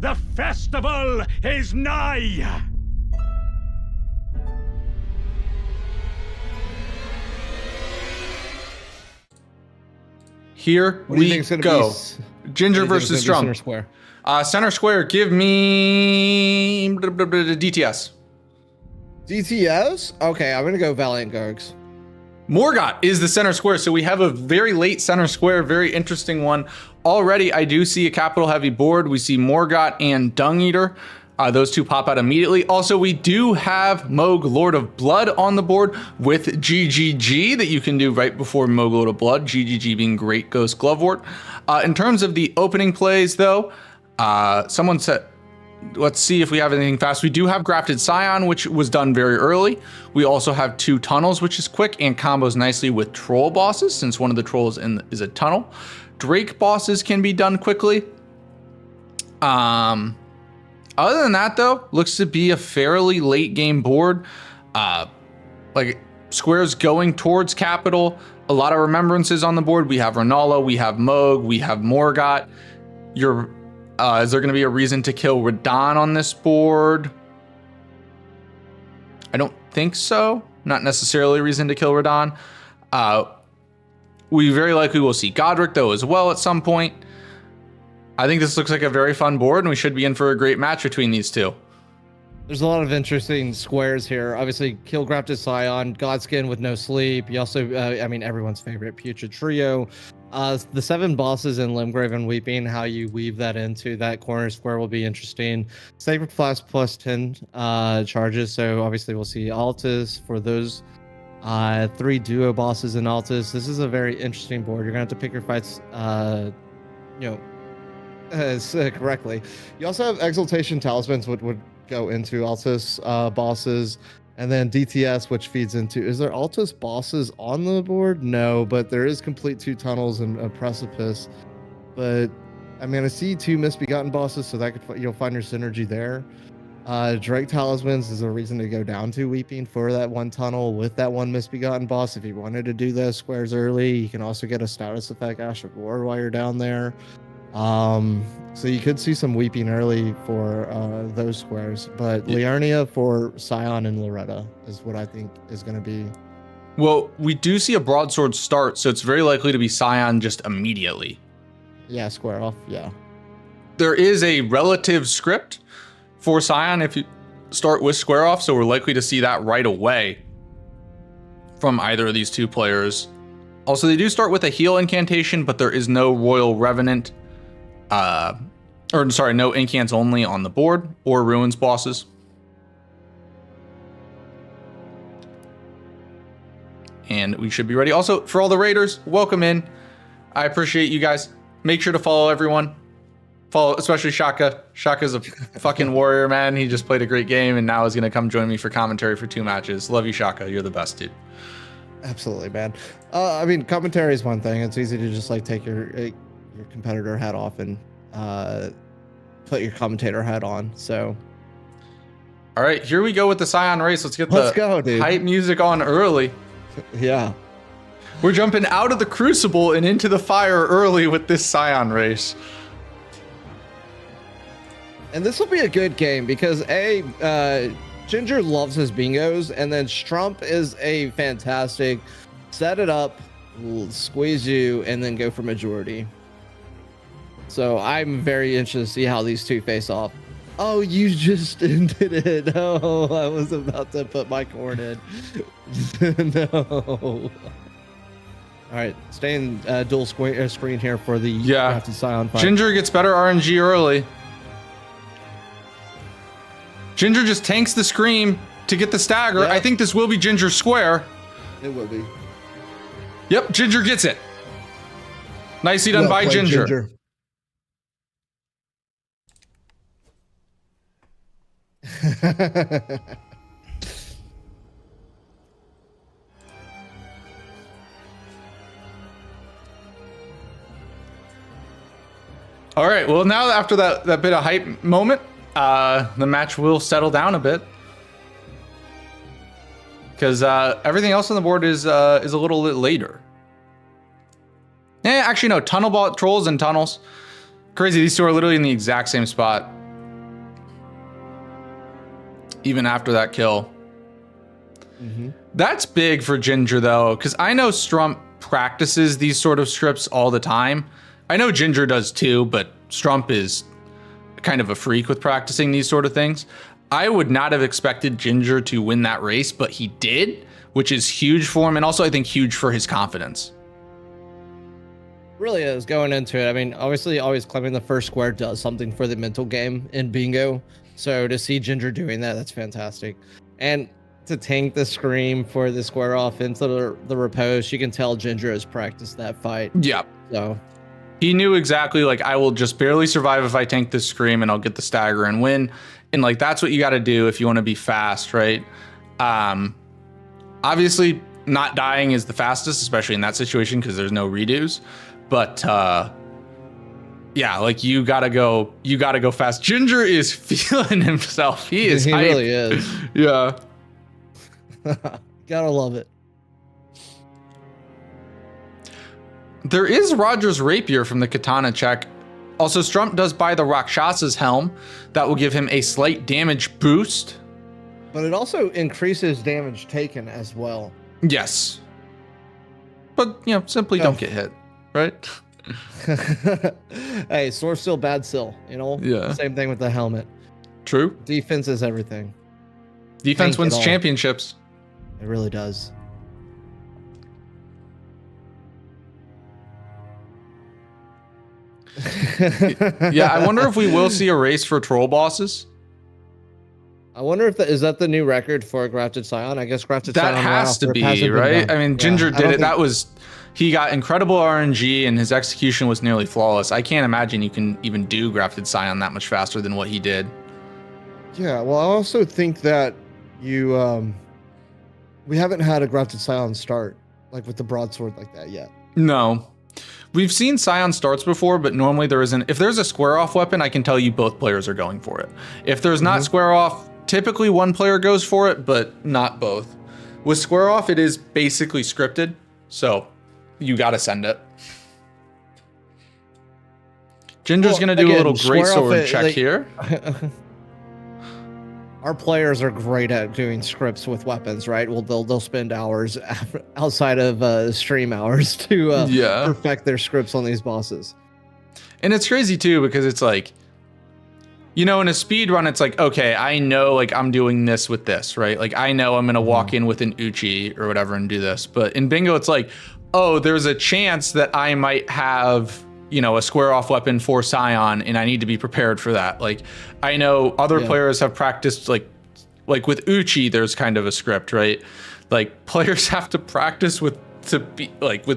The festival is nigh! Here we go. Ginger versus Strump. Center square. Center square, give me DTS. DTS? Okay, I'm gonna go Valiant Gargs. Morgott is the center square, so we have a very late center square, very interesting one. Already, I do see a capital heavy board. We see Morgott and Dung Eater. Those two pop out immediately. Also, we do have Moog Lord of Blood on the board with GGG that you can do right before Moog Lord of Blood, GGG being Great Ghost Glovewort. In terms of the opening plays, though, someone said, let's see if we have anything fast. We do have Grafted Scion, which was done very early. We also have 2 tunnels, which is quick and combos nicely with troll bosses, since one of the trolls is a tunnel. Drake bosses can be done quickly. Other than that, though, looks to be a fairly late game board. Like squares going towards capital. A lot of remembrances on the board. We have Renala, we have Moog, we have Morgott. Is there going to be a reason to kill Radahn on this board? I don't think so. Not necessarily a reason to kill Radahn. We very likely will see Godric, though, as well at some point. I think this looks like a very fun board, and we should be in for a great match between these two. There's a lot of interesting squares here. Obviously, kill Grafted Scion, Godskin with no sleep. You also, everyone's favorite Putrid Trio. The 7 bosses in Limgrave and Weeping, how you weave that into that corner square will be interesting. Sacred Flask plus 10 charges, so obviously we'll see Altus for those 3 duo bosses in Altus. This is a very interesting board. You're gonna have to pick your fights, correctly. You also have Exaltation Talismans, which would go into Altus bosses. And then DTS, which feeds into, is there Altus bosses on the board? No, but there is complete 2 tunnels and a precipice. But I mean, I see 2 misbegotten bosses, so that you'll find your synergy there. Drake Talismans is a reason to go down to Weeping for that 1 tunnel with that 1 misbegotten boss. If you wanted to do those squares early, you can also get a status effect Ash of War while you're down there. So you could see some Weeping early for those squares, but Liurnia for Scion and Loretta is what I think is going to be. Well, we do see a broadsword start, so it's very likely to be Scion just immediately. Yeah, square off, yeah. There is a relative script for Scion if you start with square off, so we're likely to see that right away from either of these 2 players. Also, they do start with a heal incantation, but there is no Royal Revenant. No incants only on the board or ruins bosses. And we should be ready. Also, for all the raiders, welcome in. I appreciate you guys. Make sure to follow everyone. Follow, especially Shaka. Shaka's a fucking warrior, man. He just played a great game and now is going to come join me for commentary for 2 matches. Love you, Shaka. You're the best, dude. Absolutely, man. Commentary is one thing. It's easy to just like take your competitor hat off and put your commentator hat on. So, all right, here we go with the Scion race. Let's go, dude. Hype music on early. Yeah, we're jumping out of the Crucible and into the fire early with this Scion race. And this will be a good game because Ginger loves his bingos, and then Strump is a fantastic set it up, squeeze you, and then go for majority. So I'm very interested to see how these 2 face off. Oh, you just ended it. Oh, I was about to put my corn in. No. All right, stay in dual screen here for the Grafted Scion fight. Ginger gets better RNG early. Ginger just tanks the Scream to get the stagger. Yep. I think this will be Ginger square. It will be. Yep, Ginger gets it. Nicely done by Ginger. All right, well, now after that bit of hype moment, the match will settle down a bit. Because everything else on the board is a little bit later. Actually, no, Tunnel bought trolls and tunnels. Crazy, these 2 are literally in the exact same spot. even after that kill. Mm-hmm. That's big for Ginger, though, because I know Strump practices these sort of scripts all the time. I know Ginger does too, but Strump is kind of a freak with practicing these sort of things. I would not have expected Ginger to win that race, but he did, which is huge for him, and also I think huge for his confidence. Really is going into it. I mean, obviously, always climbing the first square does something for the mental game in bingo. So to see Ginger doing that, that's fantastic. And to tank the scream for the square off into the repose, you can tell Ginger has practiced that fight. Yeah. So he knew exactly, like, I will just barely survive if I tank this scream and I'll get the stagger and win. And like, that's what you got to do if you want to be fast, right? Obviously not dying is the fastest, especially in that situation, because there's no redos. But yeah, like you gotta go fast. Ginger is feeling himself. He is he hype. really is. Yeah. Gotta love it. There is Roger's rapier from the katana check. Also, Strump does buy the Rakshasa's helm. That will give him a slight damage boost. But it also increases damage taken as well. Yes. But, you know, simply don't get hit, right? Hey, sword still, bad still, you know? Yeah. Same thing with the helmet. True. Defense is everything. Defense wins championships. It really does. Yeah, I wonder if we will see a race for troll bosses. I wonder if is that the new record for Grafted Scion? I guess Grafted Scion. That has to be, right? I mean, Ginger did it. That was, he got incredible RNG and his execution was nearly flawless. I can't imagine you can even do Grafted Scion that much faster than what he did. Yeah, well, I also think that we haven't had a Grafted Scion start like with the broadsword like that yet. No. We've seen Scion starts before, but normally there isn't. If there's a square off weapon, I can tell you both players are going for it. If there's not square off, typically one player goes for it, but not both. With square off, it is basically scripted, so you gotta send it. Ginger's gonna do a little greatsword check here. Our players are great at doing scripts with weapons, right? Well, they'll spend hours outside of stream hours to perfect their scripts on these bosses. And it's crazy too, because it's like, you know, in a speed run, it's like, okay, I know, like, I'm doing this with this, right? Like, I know I'm gonna walk in with an Uchi or whatever and do this. But in bingo, it's like, oh, there's a chance that I might have, you know, a square off weapon for Scion, and I need to be prepared for that. Like, I know other players have practiced, like with Uchi, there's kind of a script, right? Like, players have to practice with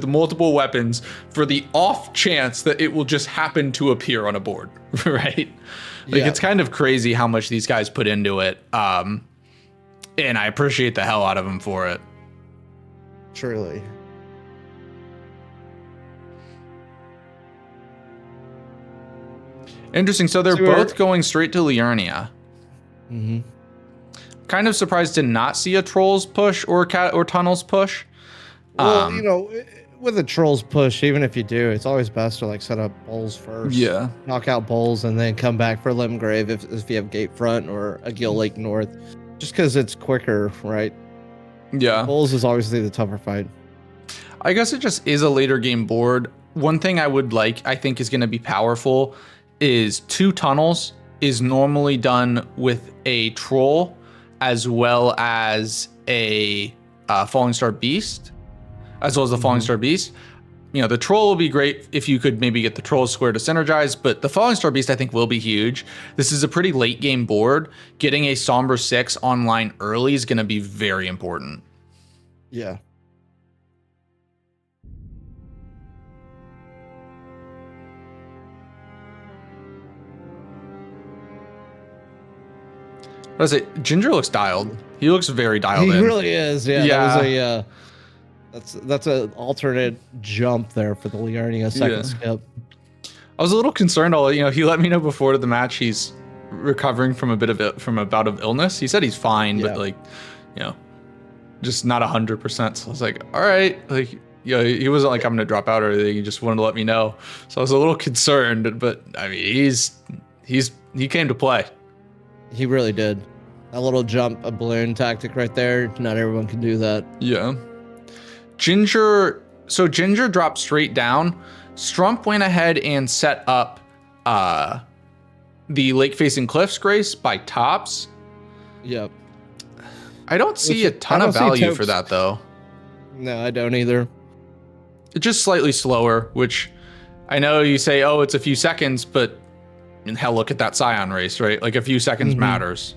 multiple weapons for the off chance that it will just happen to appear on a board, right? Like, it's kind of crazy how much these guys put into it. And I appreciate the hell out of them for it. Truly. Interesting. So they're both going straight to Liurnia. Mm-hmm. Kind of surprised to not see a Trolls push or Tunnels push. Well, you know, with a Trolls push, even if you do, it's always best to like set up bowls first. Yeah. Knock out bowls and then come back for Limgrave if you have Gatefront or a Gill Lake North. Just because it's quicker, right? Yeah. Bowls is obviously the tougher fight. I guess it just is a later game board. One thing I think is going to be powerful is 2 tunnels is normally done with a troll as well as a Falling Star Beast, as well as the Falling Star Beast. You know, the troll will be great if you could maybe get the troll square to synergize, but the Falling Star Beast I think will be huge. This is a pretty late game board. Getting a Somber 6 online early is going to be very important. Yeah. What was it? Ginger looks dialed. He looks very dialed in. He really is. Yeah. Yeah. That was that's an alternate jump there for the Liurnia second skip. I was a little concerned. He let me know before the match he's recovering from a bout of illness. He said he's fine, but just not 100%. So I was like, all right, he wasn't like I'm gonna drop out or anything. He just wanted to let me know. So I was a little concerned, but I mean, he came to play. He really did. a little jump, a balloon tactic right there. Not everyone can do that. Yeah. Ginger dropped straight down. Strump went ahead and set up the lake facing cliffs, Grace, by tops. Yep. I don't see a ton of value for that though. No, I don't either. It's just slightly slower, which I know you say, oh, it's a few seconds, but hell, look at that Scion race, right? Like a few seconds matters.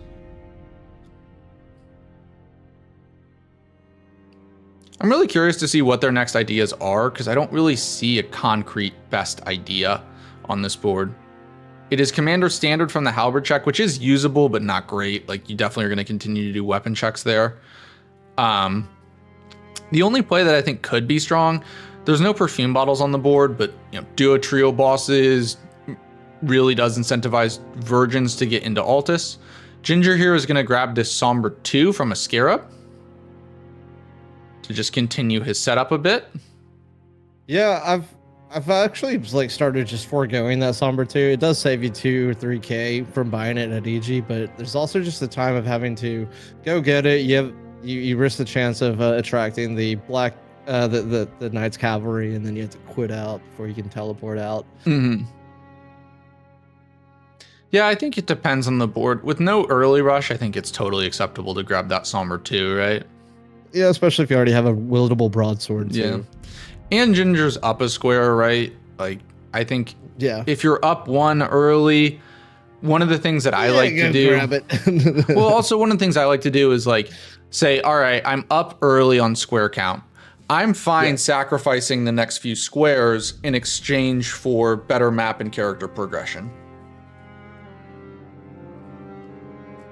I'm really curious to see what their next ideas are, because I don't really see a concrete best idea on this board. It is Commander Standard from the Halberd check, which is usable, but not great. Like, you definitely are going to continue to do weapon checks there. The only play that I think could be strong, there's no perfume bottles on the board, but duo trio bosses really does incentivize virgins to get into Altus. Ginger here is going to grab this Somber 2 from a Scarab to just continue his setup a bit. Yeah, I've actually started just foregoing that Somber 2. It does save you 2 or 3k from buying it at EG, but there's also just the time of having to go get it. You risk the chance of attracting the black the Knights Cavalry, and then you have to quit out before you can teleport out. Mm-hmm. Yeah, I think it depends on the board. With no early rush, I think it's totally acceptable to grab that Somber 2, right? Yeah, especially if you already have a wieldable broadsword too. Yeah. And Ginger's up a square, right? Like, I think if you're up 1 early, one of the things that I like to do... grab it. Well, also one of the things I like to do is say, all right, I'm up early on square count. I'm fine sacrificing the next few squares in exchange for better map and character progression.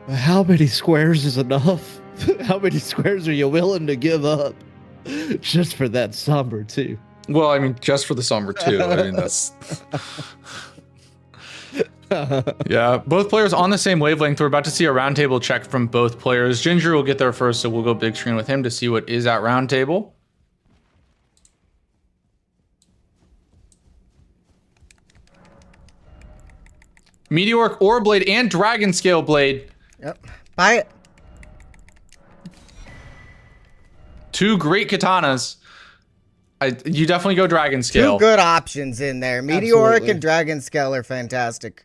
How many squares is enough? How many squares are you willing to give up just for that Somber 2? Well, I mean, just for the Somber 2. I mean, that's... Yeah, both players on the same wavelength. We're about to see a roundtable check from both players. Ginger will get there first, so we'll go big screen with him to see what is at roundtable. Meteoric Ore Blade and Dragon Scale Blade. Yep. Buy it. 2 great katanas. You definitely go Dragon Scale. 2 good options in there. Meteoric and Dragon Scale are fantastic.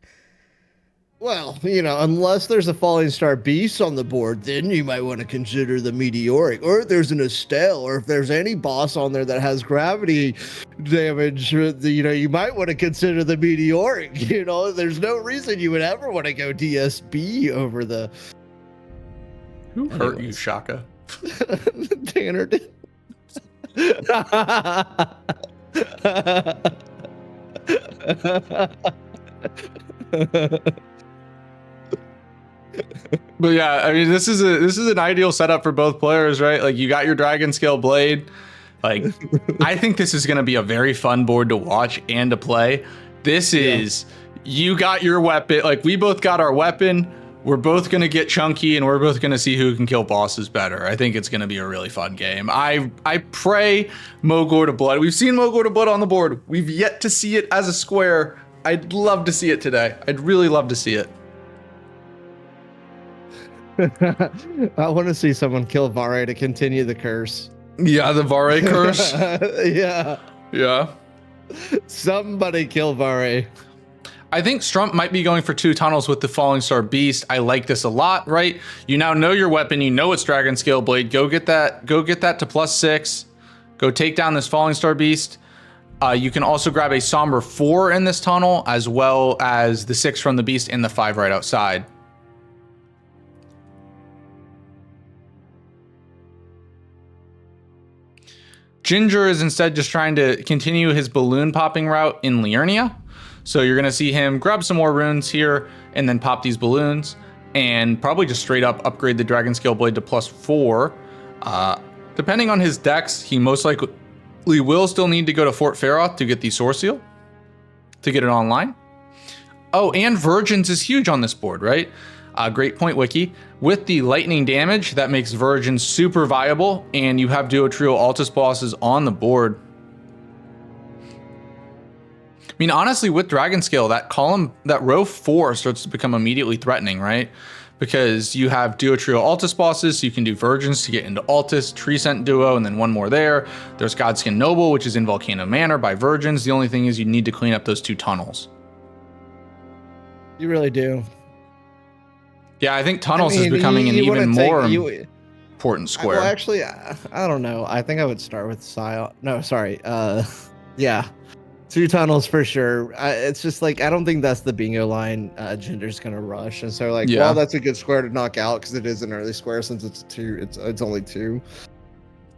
Well, unless there's a Falling Star Beast on the board, then you might want to consider the Meteoric. Or if there's an Estelle, or if there's any boss on there that has gravity damage, you might want to consider the Meteoric. There's no reason you would ever want to go DSB over the... Who hurt you, Shaka? Tanner did. But yeah, I mean, this is an ideal setup for both players, right? Like, you got your Dragon Scale Blade. Like, I think this is going to be a very fun board to watch and to play. This is, you got your weapon. Like, we both got our weapon. We're both going to get chunky, and we're both going to see who can kill bosses better. I think it's going to be a really fun game. I pray Mogor to Blood. We've seen Mogor to Blood on the board. We've yet to see it as a square. I'd love to see it today. I'd really love to see it. I want to see someone kill Vare to continue the curse. Yeah, the Vare curse. Yeah. Somebody kill Vare. I think Strump might be going for 2 tunnels with the Falling Star Beast. I like this a lot, right? You now know your weapon. You know it's Dragon Scale Blade. Go get that to +6. Go take down this Falling Star Beast. You can also grab a Somber 4 in this tunnel, as well as the 6 from the Beast and the 5 right outside. Ginger is instead just trying to continue his balloon popping route in Liurnia. So you're going to see him grab some more runes here and then pop these balloons and probably just straight up upgrade the Dragon Scale Blade to +4. Depending on his decks, he most likely will still need to go to Fort Feroth to get the Source Seal to get it online. Oh, and Virgins is huge on this board, right? Great point, Wiki. With the lightning damage, that makes Virgins super viable, and you have Duo Trio Altus bosses on the board. I mean, honestly, with Dragon Scale, that row 4 starts to become immediately threatening, right? because you have Duo Trio Altus bosses, so you can do Virgins to get into Altus, Treescent Duo, and then one more there. There's Godskin Noble, which is in Volcano Manor by Virgins. The only thing is you need to clean up those 2 tunnels. You really do. Yeah, I think tunnels is becoming an even more important square. Well, actually, I don't know. I think I would start with Scion. No, sorry. Yeah. 2 tunnels for sure. It's just like, I don't think that's the bingo line Ginger's gonna rush. And so while that's a good square to knock out because it is an early square since it's 2, it's only 2.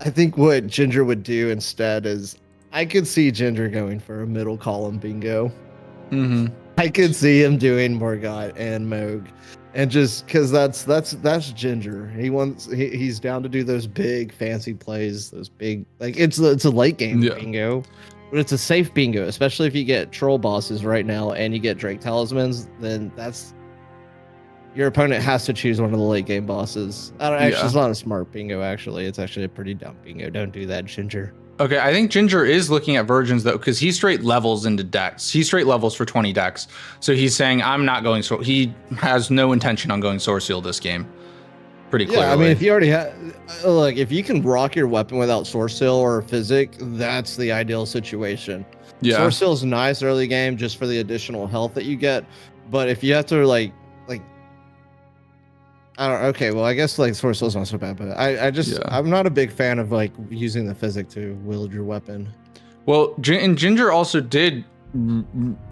I think what Ginger would do instead is I could see Ginger going for a middle column bingo. Mm-hmm. I could see him doing Morgott and Moog. And just because that's Ginger. He's down to do those big fancy plays, those big, like it's a late game bingo. But it's a safe bingo, especially if you get troll bosses right now and you get Drake talismans, then that's your opponent has to choose one of the late game bosses. It's not a smart bingo, actually. It's actually a pretty dumb bingo. Don't do that, Ginger. Okay, I think Ginger is looking at Virgins though, because he straight levels into decks. He straight levels for 20 decks. So he's saying, I'm not going so he has no intention on going Source Seal this game. Pretty clearly. Yeah, I mean, if you already have, like, if you can rock your weapon without Source Seal or Physic, that's the ideal situation. Yeah. Source Seal is nice early game just for the additional health that you get. But if you have to, I don't. Okay, well, I guess Source Seal is not so bad, but I'm not a big fan of using the Physic to wield your weapon. Well, and Ginger also did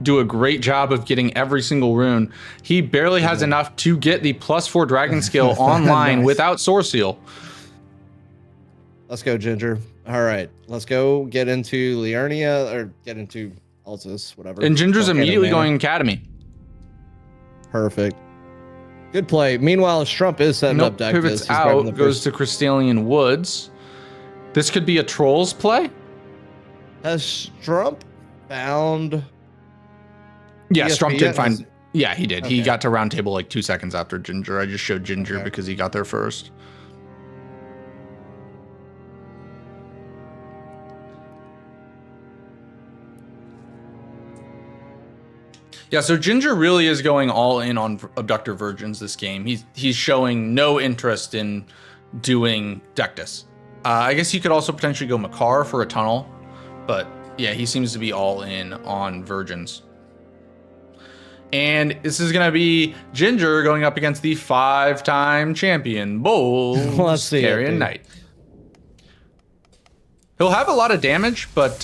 do a great job of getting every single rune. He barely has enough to get the +4 dragon scale online without Source Seal. Let's go, Ginger. All right, let's go get into Liurnia or get into Altus, whatever. And Ginger's immediately going Academy. Perfect. Good play. Meanwhile, Strump is setting up deck. Pivots out, goes to Crystallian Woods. This could be a Trolls play. Has Strump found? Yeah, Strump did find. Yeah, he did. Okay. He got to round table 2 seconds after Ginger. I just showed Ginger because he got there first. Yeah, so Ginger really is going all in on Abductor Virgins this game. He's showing no interest in doing Dectus. I guess you could also potentially go Makar for a tunnel, but yeah, he seems to be all in on Virgins. And this is going to be Ginger going up against the 5-time champion, Bulls Carrion Knight. He'll have a lot of damage, but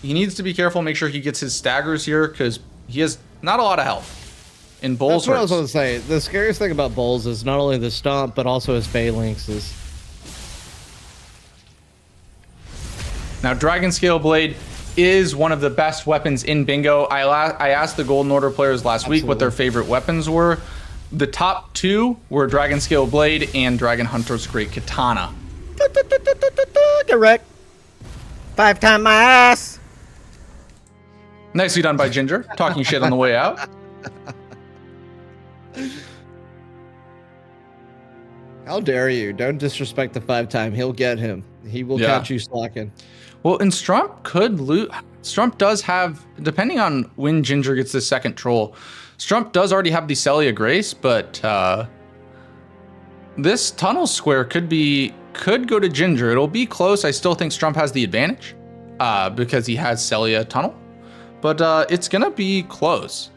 he needs to be careful, make sure he gets his staggers here, because he has not a lot of health in Bulls. That's what I was going to say. The scariest thing about Bulls is not only the stomp, but also his phalanxes. Now, Dragon Scale Blade is one of the best weapons in Bingo. I asked the Golden Order players last week what their favorite weapons were. The top 2 were Dragon Scale Blade and Dragon Hunter's Great Katana. Direct. 5-time my ass. Nicely done by Ginger, talking shit on the way out. How dare you? Don't disrespect the 5-time. He'll get him. He will catch you slacking. Well, and Strump could lose. Strump does have, depending on when Ginger gets this second troll, Strump does already have the Celia Grace, but this tunnel square could go to Ginger. It'll be close. I still think Strump has the advantage because he has Celia Tunnel. But it's going to be close.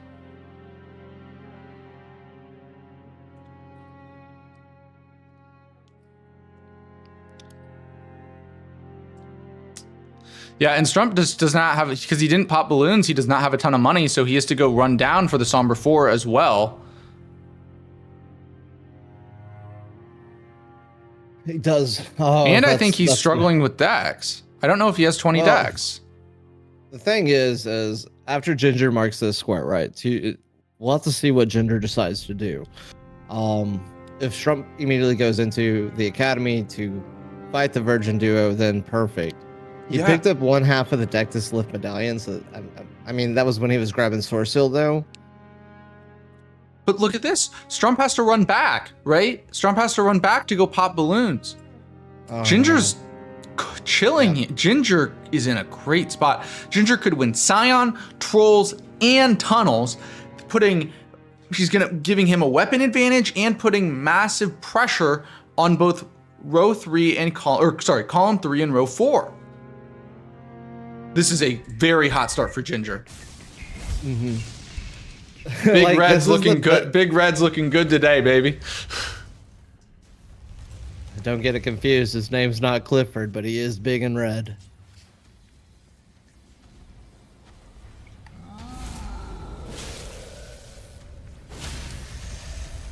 Yeah, and Strump does not have, because he didn't pop balloons, he does not have a ton of money, so he has to go run down for the Somber 4 as well. He does. And I think he's struggling with decks. I don't know if he has 20 decks. The thing is after Ginger marks this square, right? We'll have to see what Ginger decides to do. If Strump immediately goes into the Academy to fight the Virgin Duo, then perfect. He picked up 1/2 of the Dectus Lift medallion, so I mean that was when he was grabbing Source Seal though. But look at this. Strump has to run back, right? Strump has to run back to go pop balloons. Ginger's chilling. Yeah. Ginger is in a great spot. Ginger could win Scion, Trolls, and Tunnels, putting she's giving him a weapon advantage and putting massive pressure on both row 3 and column 3 and row 4. This is a very hot start for Ginger. Big Like, Red's looking good. Big Red's looking good today, baby. Don't get it confused. His name's not Clifford, but he is big and red.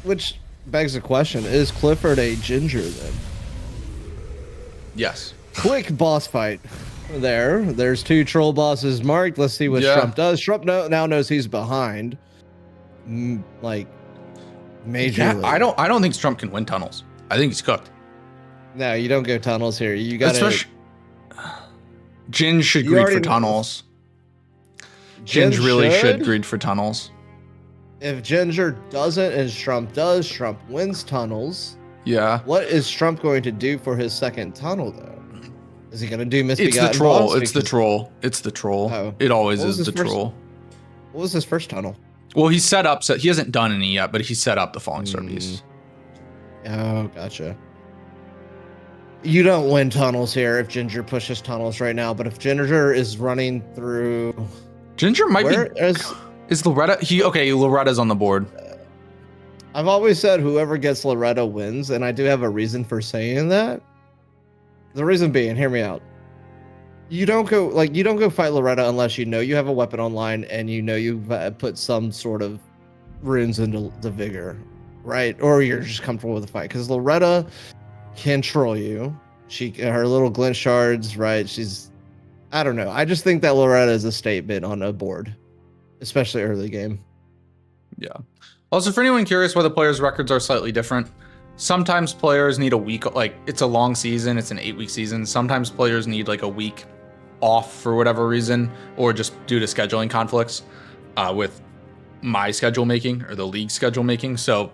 Which begs the question, is Clifford a Ginger then? Yes. Quick boss fight. There's 2 troll bosses marked. Let's see what Strump does. Strump now knows he's behind. Like, majorly. Yeah, I don't think Strump can win tunnels. I think he's cooked. No, you don't go tunnels here. You got to... Jin should greed for tunnels. Jin really should greed for tunnels. If Ginger doesn't and Strump does, Strump wins tunnels. Yeah. What is Strump going to do for his second tunnel, though? Is he going to do Misbegotten? It's the troll. It's the troll. It's the troll. Oh. It always is the troll. What was his first tunnel? Well, he's set up. So he hasn't done any yet, but he set up the Falling Star piece. Oh, gotcha. You don't win tunnels here if Ginger pushes tunnels right now, but if Ginger is running through... Ginger might be... Is Loretta... Loretta's on the board. I've always said whoever gets Loretta wins, and I do have a reason for saying that. The reason being, hear me out. You don't go fight Loretta unless you know you have a weapon online and you know you've put some sort of runes into the vigor, right? Or you're just comfortable with the fight. Because Loretta can troll you. Her little glint shards, right? I don't know. I just think that Loretta is a statement on a board, especially early game. Yeah. Also, for anyone curious why the players' records are slightly different, sometimes players need a week, like it's a long season, it's an 8-week season. Sometimes players need like a week off for whatever reason, or just due to scheduling conflicts with my schedule making or the league schedule making. So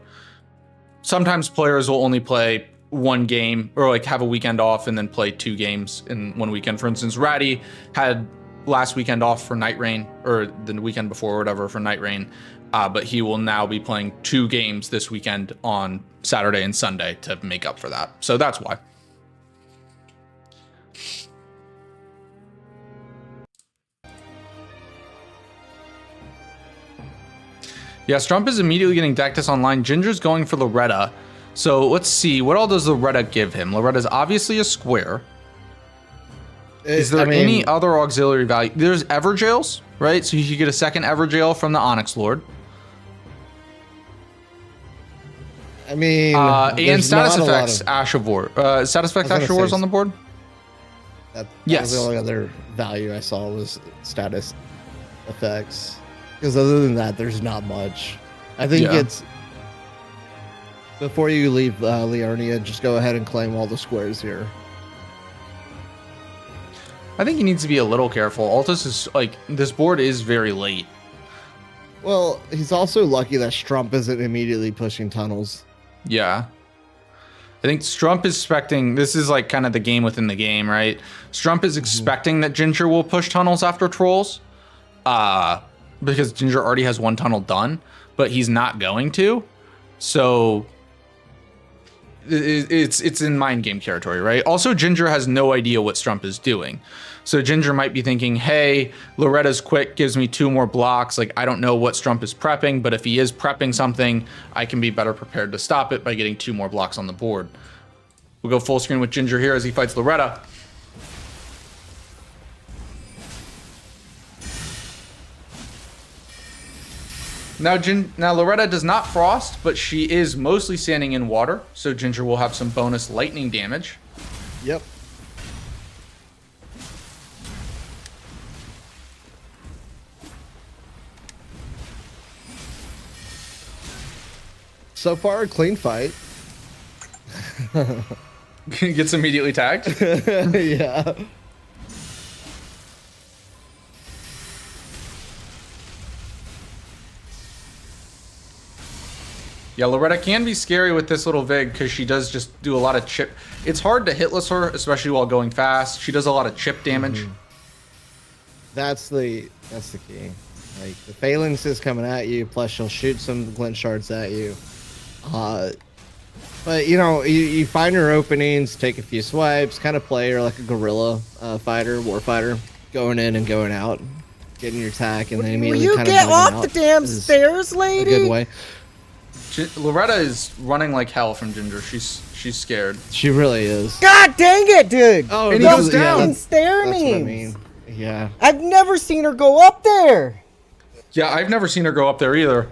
sometimes players will only play 1 game or like have a weekend off and then play 2 games in 1 weekend. For instance, Ratty had last weekend off for Night Rain, or the weekend before or whatever for Night Rain. But he will now be playing 2 games this weekend on Saturday and Sunday to make up for that. So that's why. Yeah, Strump is immediately getting Dactus online. Ginger's going for Loretta. So let's see. What all does Loretta give him? Loretta's obviously a square. Is there any other auxiliary value? There's Everjails, right? So you could get a second Everjail from the Onyx Lord. I mean, and status effects Ash of War. Status effects Ash of War is on the board? That yes. Was the only other value I saw was status effects. Because other than that, there's not much. I think it's... Before you leave Liurnia, just go ahead and claim all the squares here. I think he needs to be a little careful. Altus is like, this board is very late. Well, he's also lucky that Strump isn't immediately pushing tunnels. Yeah. I think Strump is expecting, this is like kind of the game within the game, right? Strump is expecting that Ginger will push tunnels after trolls. Because Ginger already has 1 tunnel done, but he's not going to. So it's in mind game territory, right? Also, Ginger has no idea what Strump is doing. So Ginger might be thinking, hey, Loretta's quick gives me 2 more blocks. Like, I don't know what Strump is prepping, but if he is prepping something, I can be better prepared to stop it by getting 2 more blocks on the board. We'll go full screen with Ginger here as he fights Loretta. Now Loretta does not frost, but she is mostly standing in water, so Ginger will have some bonus lightning damage. Yep. So far, a clean fight. Gets immediately tagged. Yeah. Yeah, Loretta can be scary with this little Vig because she does just do a lot of chip. It's hard to hitless her, especially while going fast. She does a lot of chip damage. That's the key. Like the Phalanx is coming at you, plus she'll shoot some glint shards at you. But you know, you find your openings, take a few swipes, kind of play her like a guerrilla fighter, war fighter, going in and going out, getting your attack, and then immediately Will you kind of get off out the damn is stairs, a lady? good way. Loretta is running like hell from Ginger. She's scared. She really is. God dang it, dude! Oh, And he this goes is- down. that's Stair what I memes. mean. Yeah. I've never seen her go up there. Yeah, I've never seen her go up there either.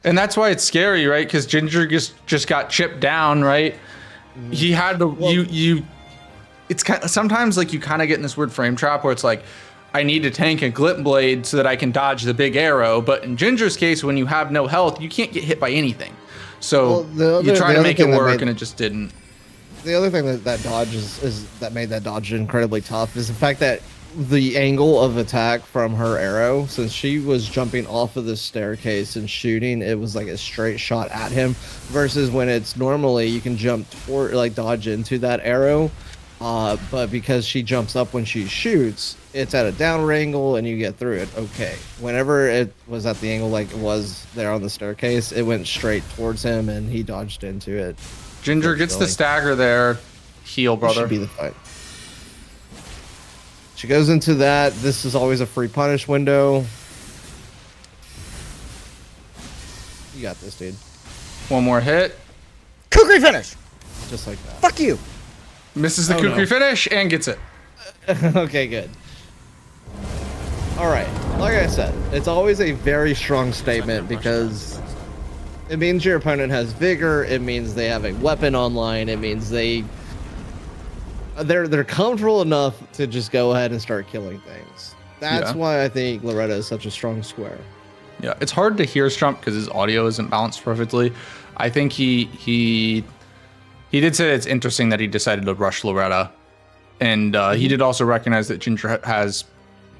And that's why it's scary, right? Because Ginger just got chipped down, right? He had to you. It's kind of, sometimes like you kind of get in this weird frame trap where it's like, I need to tank a glint blade so that I can dodge the big arrow. But in Ginger's case, when you have no health, you can't get hit by anything. So you try to make it work, and it just didn't. The other thing that dodge is that made that dodge incredibly tough is the fact that the angle of attack from her arrow, since she was jumping off of the staircase and shooting, it was like a straight shot at him, versus when it's normally you can jump toward, like dodge into that arrow, but because she jumps up when she shoots, it's at a downward angle and you get through it. Okay, whenever it was at the angle like it was there on the staircase, it went straight towards him and he dodged into it. Ginger gets the stagger there. Heal, This brother. should be the fight. She goes into that. This is always a free punish window. You got this, dude. One more hit. Kukri finish. Just like that. Fuck you. Misses the Oh, kukri no. finish and gets it. Okay, good. All right. Like I said, it's always a very strong statement because it means your opponent has vigor. It means they have a weapon online. It means they're comfortable enough to just go ahead and start killing things. That's why I think Loretta is such a strong square. Yeah, it's hard to hear Strump because his audio isn't balanced perfectly. I think he did say it's interesting that he decided to rush Loretta, and he did also recognize that Ginger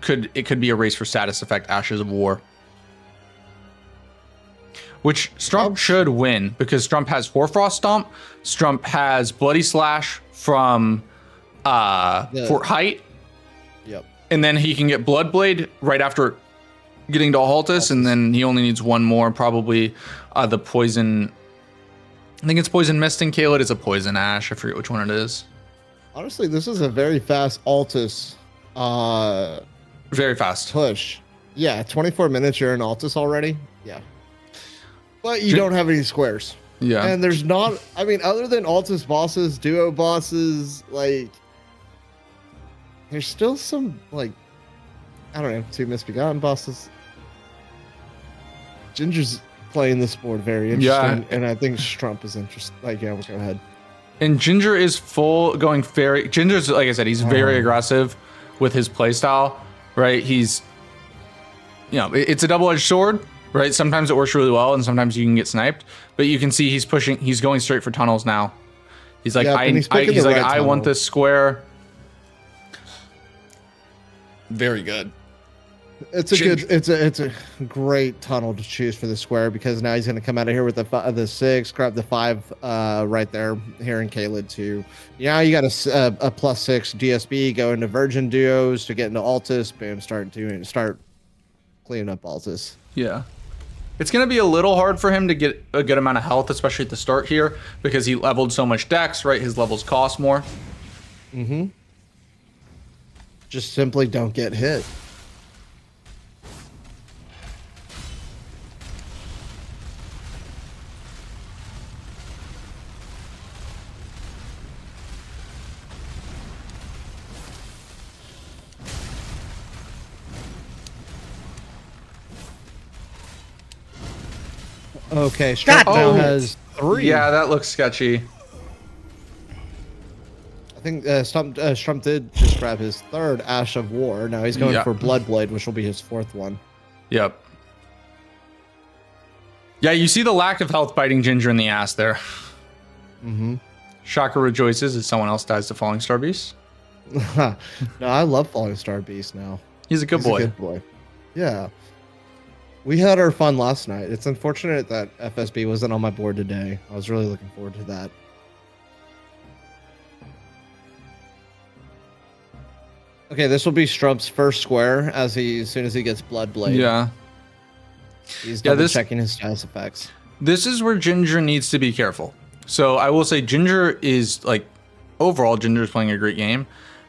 could be a race for status effect Ashes of War, which Strump should win because Strump has Hoarfrost Stomp, Strump has Bloody Slash from Fort Height, Yep. and then he can get Bloodblade right after getting to Haltis, and then he only needs one more, probably the Poison. I think it's Poison Mist and Kaled is a Poison Ash. I forget which one it is. Honestly, this is a very fast Altus Very fast. push. Yeah, 24 minutes you're in Altus already. Yeah. But you don't have any squares. Yeah. And there's not, I mean, other than Altus bosses, duo bosses, like, there's still some, like, I don't know, 2 misbegotten bosses. Ginger's playing this board very interesting, and I think Strump is interesting. Like, yeah, we'll go ahead. And Ginger is Ginger's, like I said, he's very aggressive with his playstyle, right? He's, it's a double-edged sword, right? Sometimes it works really well, and sometimes you can get sniped. But you can see he's going straight for tunnels now. He's like, I want this square. Very good. It's a great tunnel to choose for the square because now he's going to come out of here with the 6, grab the 5 right there here in Kaled too. Now you got a +6 DSB, go into Virgin duos to get into Altus, boom, start cleaning up Altus. Yeah. It's going to be a little hard for him to get a good amount of health, especially at the start here, because he leveled so much dex, right? His levels cost more. Mm-hmm. Just simply don't get hit. Okay, Strump now has 3. Yeah, that looks sketchy. I think Strump did just grab his 3rd Ash of War. Now he's going for Bloodblade, which will be his 4th one. Yep. Yeah, you see the lack of health biting Ginger in the ass there. Mm-hmm. Shaka rejoices as someone else dies to Falling Star Beast. No, I love Falling Star Beast now. He's a good boy. A good boy. Yeah. We had our fun last night. It's unfortunate that FSB wasn't on my board today. I was really looking forward to that. Okay, this will be Strump's first square as soon as he gets Blood Blade. Yeah. He's double checking his status effects. This is where Ginger needs to be careful. So I will say Ginger is like, overall, Ginger is playing a great game.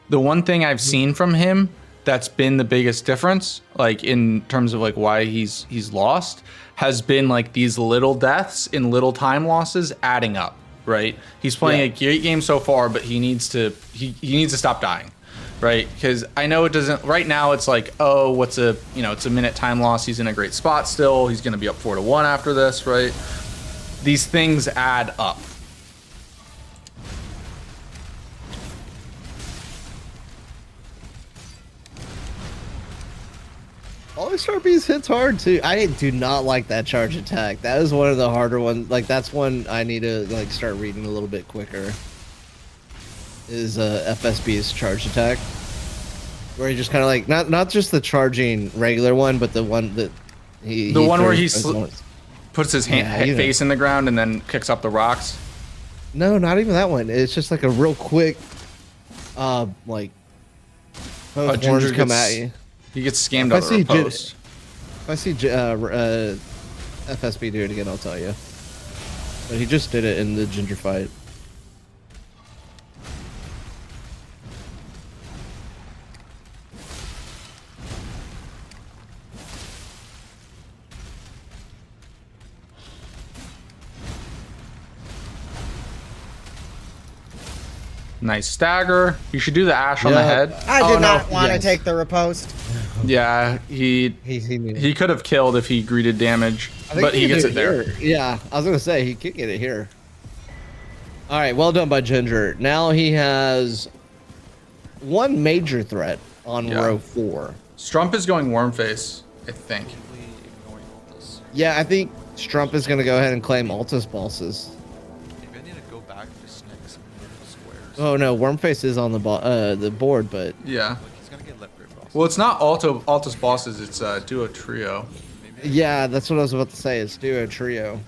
The one thing I've seen from him that's been the biggest difference, like in terms of like why he's lost, has been like these little deaths and little time losses adding up, right? He's playing a great game so far, but he needs to stop dying, right? Because I know it doesn't, right now it's like, oh, it's a minute time loss. He's in a great spot still. He's going to be up 4-1 after this, right? These things add up. All-Star Beast hits hard too. I do not like that charge attack. That is one of the harder ones. Like that's one I need to like start reading a little bit quicker. Is FSB's charge attack, where he just kind of like not just the charging regular one, but the one that he where he puts his face in the ground and then kicks up the rocks. No, not even that one. It's just like a real quick, like both horns come at you. He gets scammed out of the post. If I see FSB do it again, I'll tell you. But he just did it in the Ginger fight. Nice stagger. You should do the ash on the head. I did not want to take the riposte. Yeah, he could have killed if he greeted damage, but he gets it there. Yeah, I was gonna say he could get it here. All right, well done by Ginger. Now he has one major threat on row 4. Strump is going Worm Face, I think. Yeah, I think Strump is gonna go ahead and claim Altus bosses. Oh no, Wormface is on the board, but yeah. He's gonna get well, it's not Altus bosses. It's duo trio. Yeah, that's what I was about to say. It's duo trio.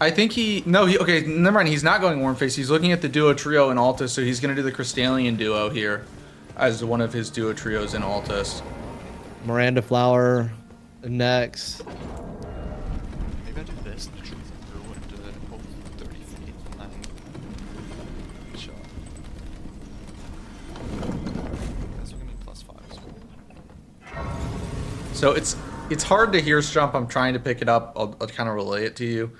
I think okay, never mind. He's not going Wormface. He's looking at the duo trio in Altus, so he's gonna do the Crystallian duo here as one of his duo trios in Altus. Miranda Flower next. Maybe I do this. The truth through and do it over 30 feet and then shot. That's gonna be +5 as well. So it's hard to hear Strump. I'm trying to pick it up. I'll kind of relay it to you.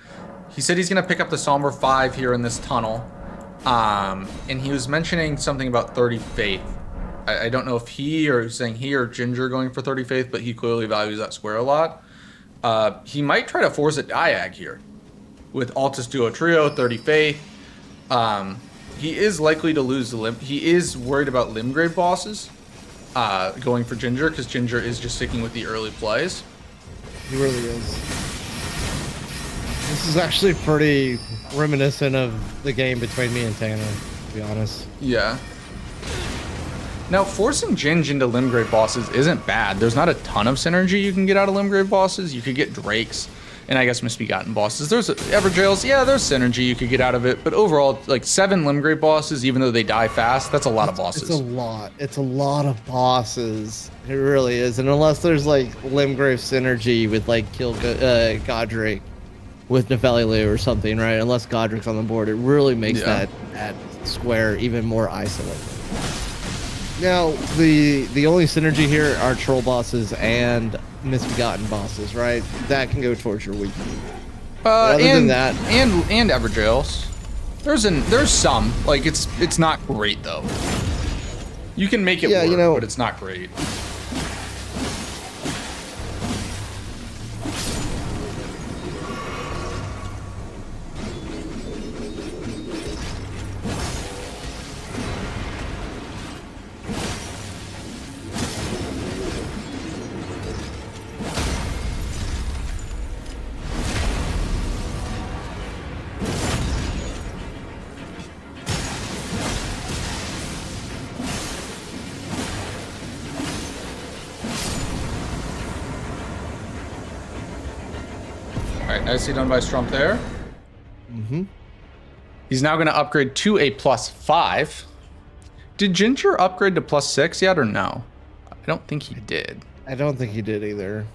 He said he's gonna pick up the Somber 5 here in this tunnel, and he was mentioning something about 30 faith. I don't know if he or Ginger going for 30 faith, but he clearly values that square a lot. He might try to force a diag here with Altus duo trio 30 faith. He is likely to lose the limb. He is worried about limb grade bosses going for Ginger, because Ginger is just sticking with the early plays. He really is. This is actually pretty reminiscent of the game between me and Tanner, to be honest. Yeah. Now, forcing Ginge into limb grade bosses isn't bad. There's not a ton of synergy you can get out of limb grade bosses. You could get Drakes and I guess Misbegotten bosses. There's Everjails, yeah, there's synergy you could get out of it. But overall, like 7 limb grade bosses, even though they die fast, that's a lot of bosses. It's a lot. It's a lot of bosses. It really is. And unless there's like limb grave synergy with like kill Godric with Nefelilu or something, right? Unless Godric's on the board, it really makes that square even more isolated. Now, the only synergy here are troll bosses and Misbegotten bosses, right? That can go towards your weak. Other than that, and Everjails. There's some, like it's not great though. You can make it work, but it's not great. Nicely done by Strump there. Mm-hmm. He's now going to upgrade to a +5. Did Ginger upgrade to +6 yet or no? I don't think he did. I don't think he did either.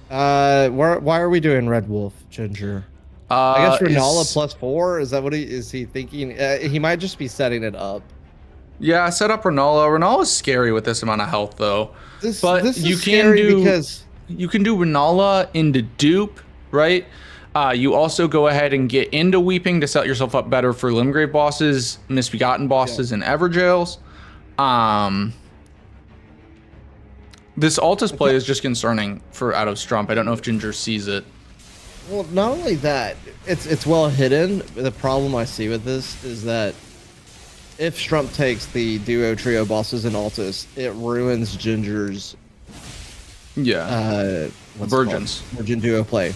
Why are we doing Red Wolf, Ginger? I guess Renala +4. Is that what he thinking? He might just be setting it up. Yeah, set up Renala. Renala's scary with this amount of health though. This you can do because you can do Renala into dupe, right? You also go ahead and get into Weeping to set yourself up better for Limgrave bosses, Misbegotten bosses, and Everjails. This Altus play is just concerning for out of Strump. I don't know if Ginger sees it. Well, not only that, it's well hidden. The problem I see with this is that if Strump takes the duo trio bosses in Altus, it ruins Ginger's Virgins. Virgin duo play.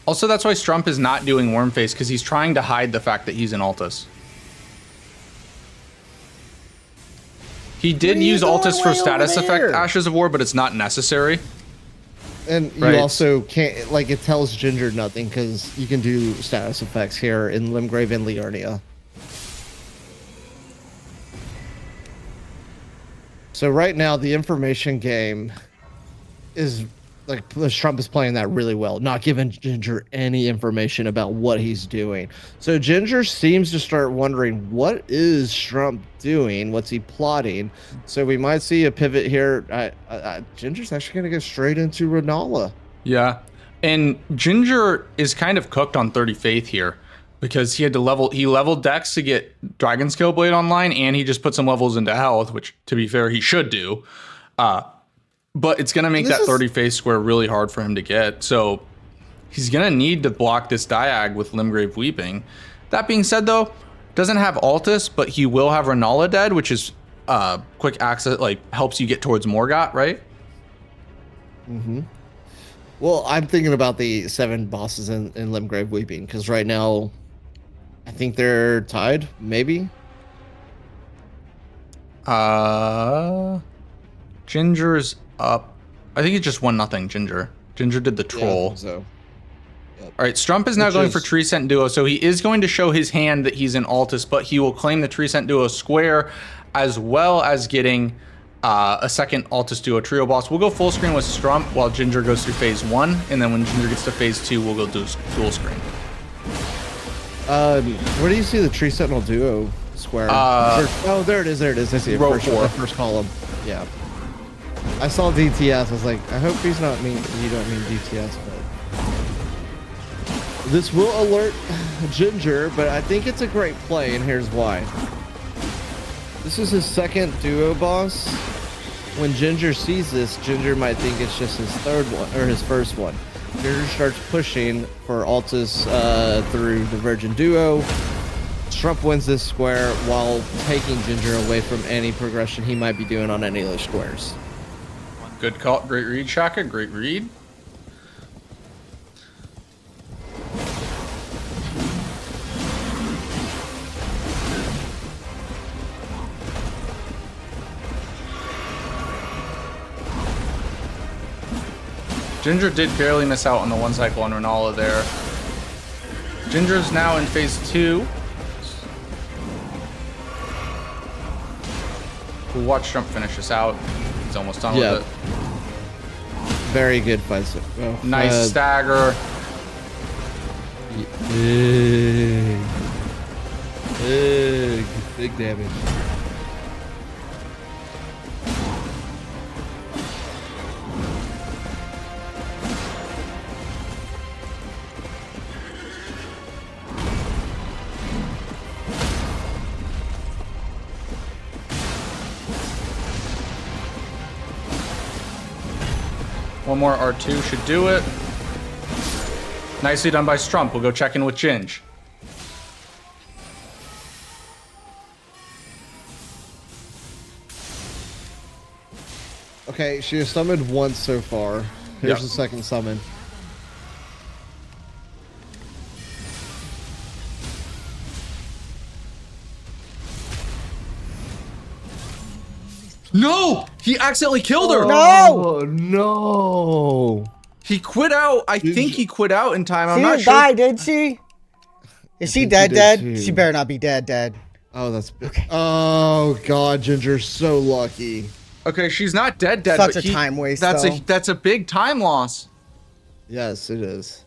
Also, that's why Strump is not doing Wormface, because he's trying to hide the fact that he's in Altus. He did use Altus for status effect Ashes of War, but it's not necessary. And you also can't, like, it tells Ginger nothing because you can do status effects here in Limgrave and Liurnia. So right now, the information game is, like, Strump is playing that really well, not giving Ginger any information about what he's doing. So Ginger seems to start wondering, what is Strump doing? What's he plotting? So we might see a pivot here. Ginger's actually going to go straight into Renala. Yeah. And Ginger is kind of cooked on 30 Faith here because he leveled Dex to get Dragon Scale Blade online, and he just put some levels into health, which, to be fair, he should do. But it's going to make that 30 Faith square really hard for him to get. So he's going to need to block this Diag with Limgrave Weeping. That being said, though, doesn't have Altus, but he will have Renala dead, which is quick access, like helps you get towards Morgott, right? Mm-hmm. Well, I'm thinking about the 7 bosses in Limgrave Weeping, because right now, I think they're tied, maybe? Ginger's up. I think it's just 1-0 Ginger. Ginger did the troll. Yeah, I think so. Yep. All right, Strump is now going for Tree Scent Duo, so he is going to show his hand that he's in Altus, but he will claim the Tree Scent Duo square, as well as getting a second Altus Duo trio boss. We'll go full screen with Strump while Ginger goes through phase 1, and then when Ginger gets to phase 2, we'll go do dual screen. Where do you see the Tree Sentinel Duo square? Oh, there it is. I see it. Row 4. The first column. Yeah. I saw DTS. I was like, I hope he's not mean. You don't mean DTS, but this will alert Ginger. But I think it's a great play, and here's why. This is his second duo boss. When Ginger sees this, Ginger might think it's just his third one or his first one. Ginger starts pushing for Altus through the Virgin Duo. Strump wins this square while taking Ginger away from any progression he might be doing on any other squares. Good call. Great read, Shaka. Great read. Ginger did barely miss out on the 1 cycle on Renala there. Ginger's now in phase 2. We'll watch Strump finish this out. He's almost done with it. Very good fight. Oh, nice stagger. Big damage. One more R2 should do it. Nicely done by Strump. We'll go check in with Ginge. Okay, she has summoned once so far. Here's the second summon. No! He accidentally killed her! Oh, no! He quit out. I think he quit out in time. I'm not She sure. didn't die, did she? Is she dead? She better not be dead. Oh, that's Okay. Oh God, Ginger's so lucky. Okay, she's not dead. Such but a time waste, That's though. that's a big time loss. Yes, it is.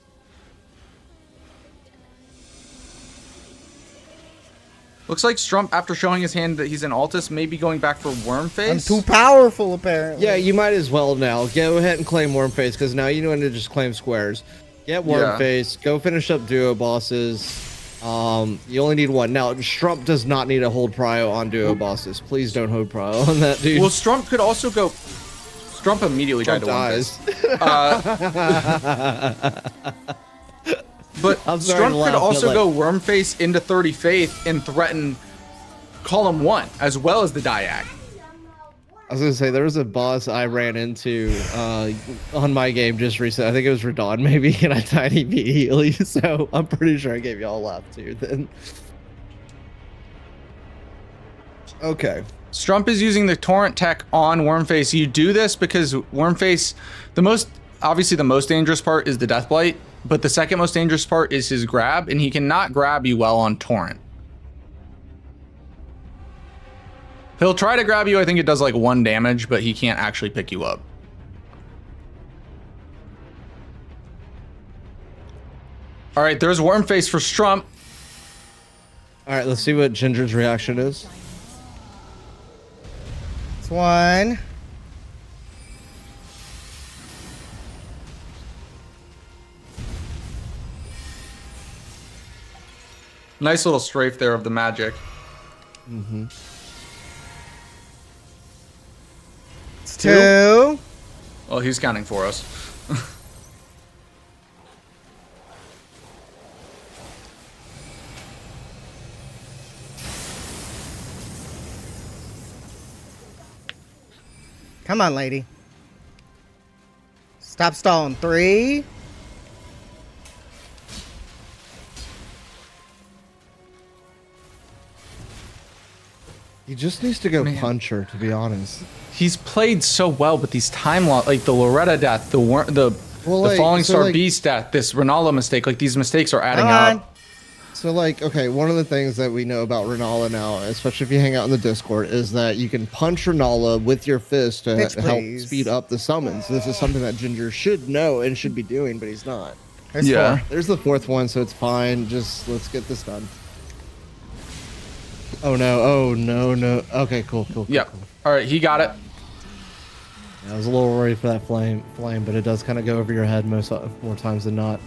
Looks like Strump, after showing his hand that he's an Altus, may be going back for Worm I'm Face. too powerful, apparently. Yeah, you might as well now. Go ahead and claim Worm Face because now you know when to just claim squares. Get Worm Yeah. Face. Go finish up duo bosses. You only need one. Now, Strump does not need a hold prio on duo bosses. Please don't hold prio on that, dude. Well, Strump could also go. Strump immediately died to Worm dies. Face. But I'm sorry Strump to could laugh, also but, go Worm Face into 30 Faith and threaten column 1 as well as the Diag. I was gonna say there was a boss I ran into on my game just recently. I think it was Radon maybe, and I died immediately. So I'm pretty sure I gave y'all a laugh too. Then. Okay. Strump is using the Torrent tech on Wormface. You do this because Wormface, obviously the most dangerous part is the Death Blight, but the second most dangerous part is his grab, and he cannot grab you well on Torrent. He'll try to grab you, I think it does like 1 damage, but he can't actually pick you up. All right, there's Wormface for Strump. All right, let's see what Ginger's reaction is. It's one. Nice little strafe there of the magic. Mm-hmm. It's two. Well, he's counting for us. Come on, lady. Stop stalling. 3. He just needs to go Man. punch her, to be honest. He's played so well, but these time loss, like the Loretta death, the Falling Star Beast death, this Renala mistake, like these mistakes are adding Come on. up. So, like, okay, one of the things that we know about Renala now, especially if you hang out in the Discord, is that you can punch Renala with your fist to Bitch, help please. speed up the summons. This is something that Ginger should know and should be doing, but he's not. There's Yeah. 4. There's the 4th one, so it's fine. Just let's get this done. Oh no! Oh no! No. Okay, cool. Yep. Cool. All right, he got it. Yeah, I was a little worried for that flame, but it does kind of go over your head more times than not.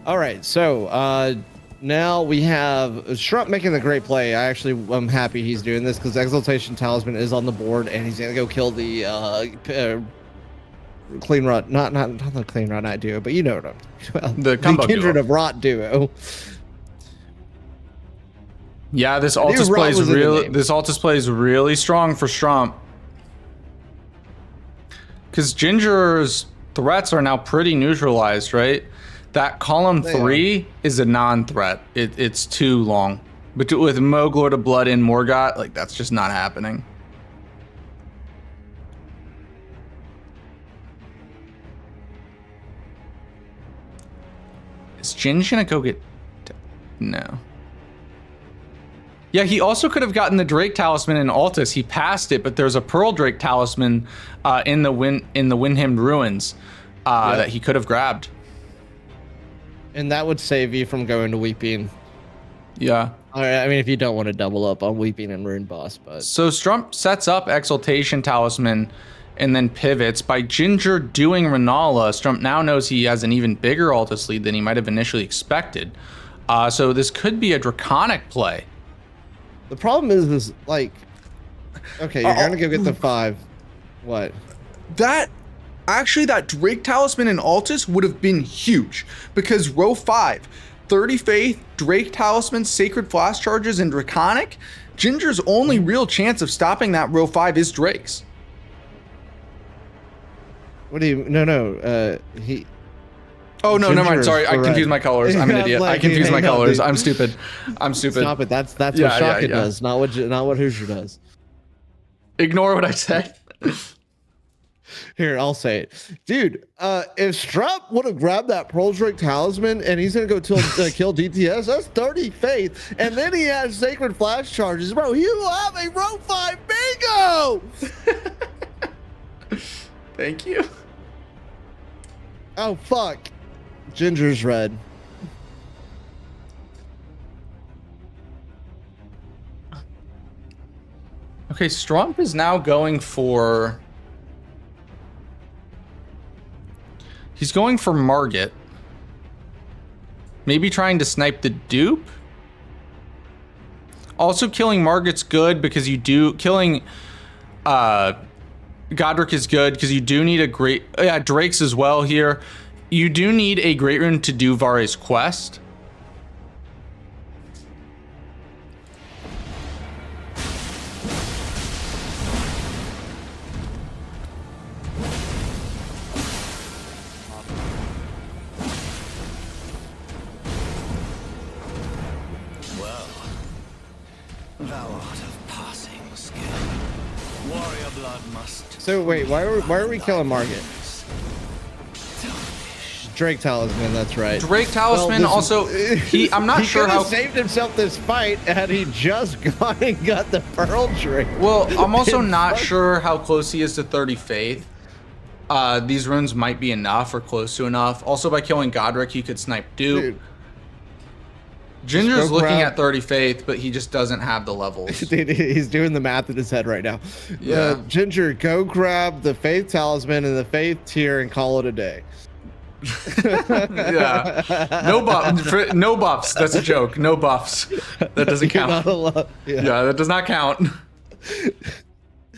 All right, so now we have Strump making the great play. I'm happy he's doing this because Exaltation Talisman is on the board, and he's gonna go kill the clean rot, not the clean rot night duo, but you know what The combo Kindred duo. of Rot duo. Yeah, this knew Altus Rot plays was in the really. name. This Altus plays really strong for Strump. Because Ginger's threats are now pretty neutralized, right? That column They 3 is a non-threat. It's too long. But with Moglor to Blood in Morgott, like that's just not happening. Is Ginge gonna go get? No. Yeah, he also could have gotten the Drake Talisman in Altus. He passed it, but there's a Pearl Drake Talisman in the Windham Ruins that he could have grabbed. And that would save you from going to Weeping. Yeah. All right, I mean, if you don't want to double up on Weeping and Rune Boss, but So Strump sets up Exaltation Talisman and then pivots. By Ginger doing Renala, Strump now knows he has an even bigger Altus lead than he might have initially expected. So this could be a Draconic play. the problem is like, okay, you're gonna go get the 5. What? That Drake Talisman in Altus would have been huge because row 5, 30 Faith, Drake Talisman, Sacred Flash Charges, and Draconic. Ginger's only real chance of stopping that row 5 is Drake's. What do you? No. He. Oh no, never mind. Ginger Sorry, is I confused correct. my colors. I'm an Yeah, idiot. I like, confused my hang on, colors. dude. I'm stupid. Stop it. That's Yeah, what yeah, Shaka yeah. does, not what Hoosier does. Ignore what I said. Here, I'll say it, dude. If Strump would have grabbed that Pearl Drake talisman and he's gonna go kill DTS, that's 30 faith, and then he has sacred flash charges, bro. He will have a row 5 bingo. Thank you. Oh fuck, Ginger's red. Okay, Strump is now going for. He's going for Margit. Maybe trying to snipe the dupe. Also, killing Margit's good because you do killing Godric is good because you do need a great Drake's as well here. You do need a great rune to do Vare's quest. So wait, why are we killing Margit? Drake talisman, that's right. Drake talisman Well, also I'm not he sure how saved himself this fight had he just gone and got the Pearl Drake. well, I'm also not sure how close he is to 30 faith. These runes might be enough or close to enough. Also, by killing Godric, he could snipe dupe. Dude. Ginger's Go looking grab- at 30 faith, but he just doesn't have the levels. Dude, he's doing the math in his head right now. Yeah. Ginger, go grab the faith talisman and the faith tier and call it a day. Yeah. No buffs. That's a joke. No buffs. That doesn't You're not count. allowed- Yeah, that does not count.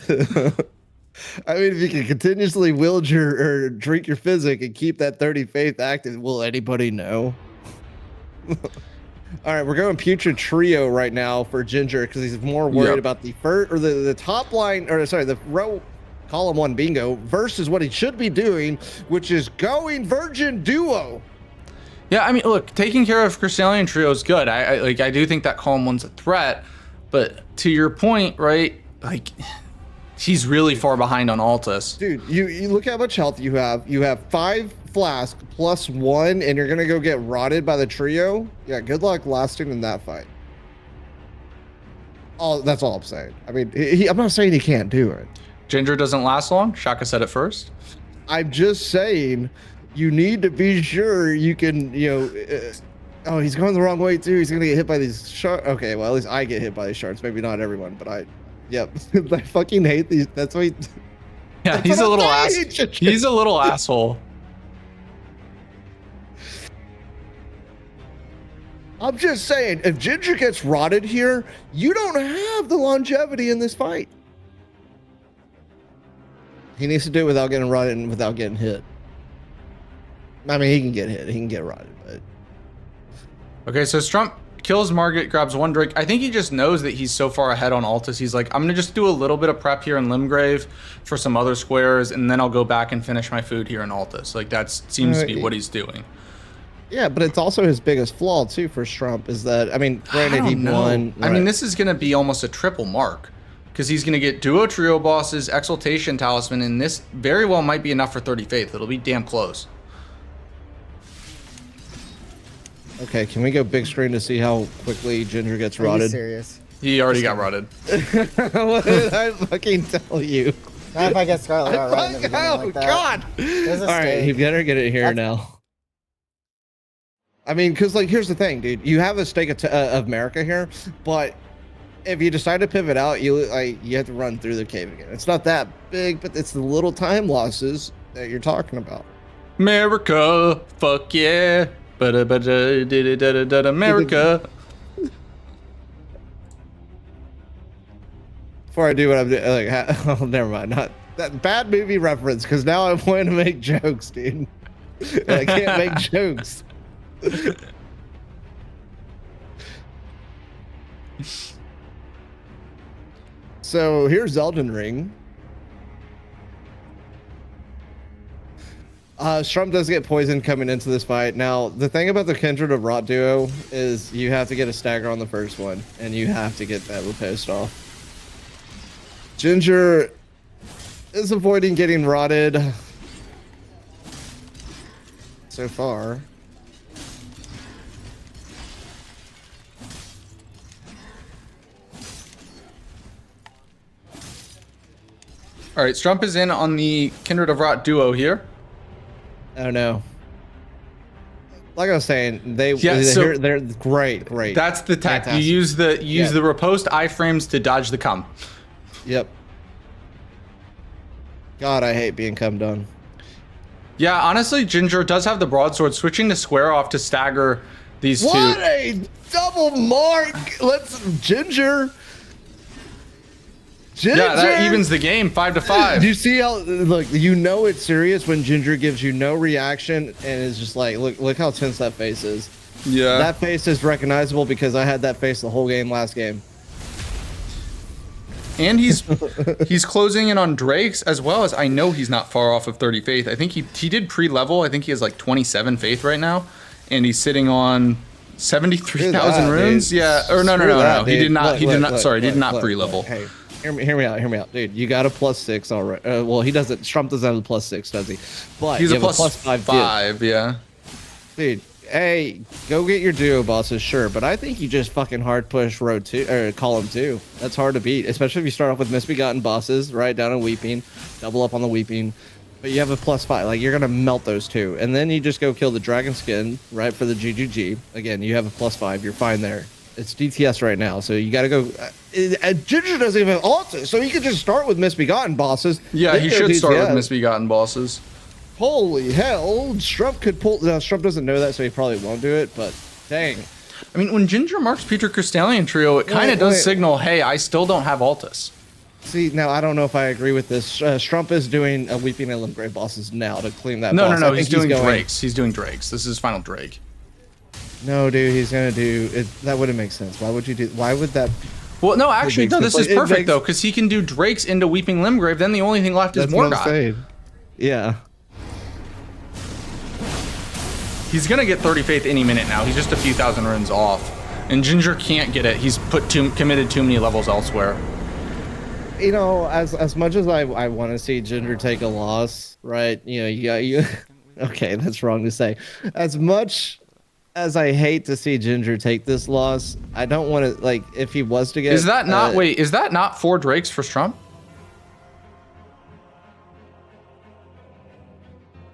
I mean, if you can continuously wield or drink your physic and keep that 30 faith active, will anybody know? All right, we're going putrid trio right now for Ginger because he's more worried Yep. about the first or the top line, or sorry, the row column 1 bingo versus what he should be doing, which is going Virgin Duo. Yeah, I mean, look, taking care of Crystallian Trio is good. I do think that column 1's a threat, but to your point, right? Like, he's really far behind on Altus. Dude, you look how much health you have. You have 5 flask plus 1, and you're gonna go get rotted by the trio. Yeah, good luck lasting in that fight. Oh, that's all I'm saying. I mean, I'm not saying he can't do it. Ginger doesn't last long. Shaka said it first. I'm just saying you need to be sure you can, oh, he's going the wrong way too. He's gonna get hit by these shards. Okay, well, at least I get hit by these shards. Maybe not everyone, but yep. I fucking hate these. That's why. Yeah, That's he's what a little I'm ass. saying. He's a little asshole. I'm just saying, if Ginger gets rotted here, you don't have the longevity in this fight. He needs to do it without getting rotted and without getting hit. I mean, he can get hit. He can get rotted, but... Okay, so Strump kills Margit, grabs 1 Drake. I think he just knows that he's so far ahead on Altus. He's like, I'm going to just do a little bit of prep here in Limgrave for some other squares, and then I'll go back and finish my food here in Altus. Like, that seems to be what he's doing. Yeah, but it's also his biggest flaw, too, for Strump, is that, I mean, granted, he won. I mean, this is going to be almost a triple mark, because he's going to get duo trio bosses, exaltation talisman, and this very well might be enough for 30 faith. It'll be damn close. Okay, can we go big screen to see how quickly Ginger gets Are you rotted? serious? He already got rotted. What did I fucking tell you? Not if I get Scarlet Heart right in the beginning Oh, like that. God! There's a All right, he stake. better get it here That's- now. I mean, because, like, here's the thing, dude. You have a stake of America here, but if you decide to pivot out, you have to run through the cave again. It's not that big, but it's the little time losses that you're talking about. America, fuck yeah. America. Before I do what I'm doing, oh, never mind. Not that bad movie reference, because now I'm going to make jokes, dude. And I can't make jokes. So here's Elden Ring. Strump does get poisoned coming into this fight. Now, the thing about the Kindred of Rot duo is you have to get a stagger on the first one, and you have to get that riposte off. Ginger is avoiding getting rotted so far. All right, Strump is in on the Kindred of Rot duo here. Oh no. Like I was saying, they're great. That's the tech. Fantastic. You use the riposte iframes to dodge the cum. Yep. God, I hate being cummed on. Yeah, honestly, Ginger does have the broadsword. Switching to square off to stagger these What two. a double mark! Let's Ginger. Yeah, that evens the game 5 to 5. Do you see how look? You know it's serious when Ginger gives you no reaction and is just like, look how tense that face is. Yeah. That face is recognizable because I had that face the whole game last game. And he's closing in on Drakes as well as I know he's not far off of 30 faith. I think he did pre-level. I think he has like 27 faith right now, and he's sitting on 73,000 runes. Dude. Yeah, or no. He did not. He did not. Sorry, did not pre-level. Hey, hear me out, dude. You got a +6 already. Well, he doesn't. Strump doesn't have a +6, does he? But He's you a have plus five. Yeah. Dude. Hey, go get your duo bosses, sure, but I think you just fucking hard push road 2 or column 2. That's hard to beat, especially if you start off with misbegotten bosses, right down in weeping, double up on the weeping, but you have a +5. Like you're gonna melt those two, and then you just go kill the dragon skin, right, for the GGG. Again, you have a +5. You're fine there. It's DTS right now, so you got to go. Ginger doesn't even have Altus, so you could just start with misbegotten bosses. Yeah, he should start with misbegotten bosses. Holy hell, Strump could pull. No, Strump doesn't know that, so he probably won't do it. But dang, I mean, when Ginger marks Peter Crystallian Trio, it kind of does signal, hey, I still don't have Altus. See, now I don't know if I agree with this. Strump is doing a Weeping and Limgrave bosses now to clean that. No. He's doing Drakes. He's doing Drakes. This is final Drake. No, dude, he's gonna do it. That wouldn't make sense. Why would you do? Why would that? Well, no, actually, no. This is perfect though, because he can do Drakes into Weeping Limgrave. Then the only thing left is Morgoth. Yeah. He's gonna get 30 faith any minute now. He's just a few thousand runes off, and Ginger can't get it. He's committed too many levels elsewhere. You know, as much as I want to see Ginger take a loss, right? You know, you. Okay, that's wrong to say. As much as I hate to see Ginger take this loss, I don't want to, like, if he was to get. Is that not wait? Is that not 4 Drakes for Strump?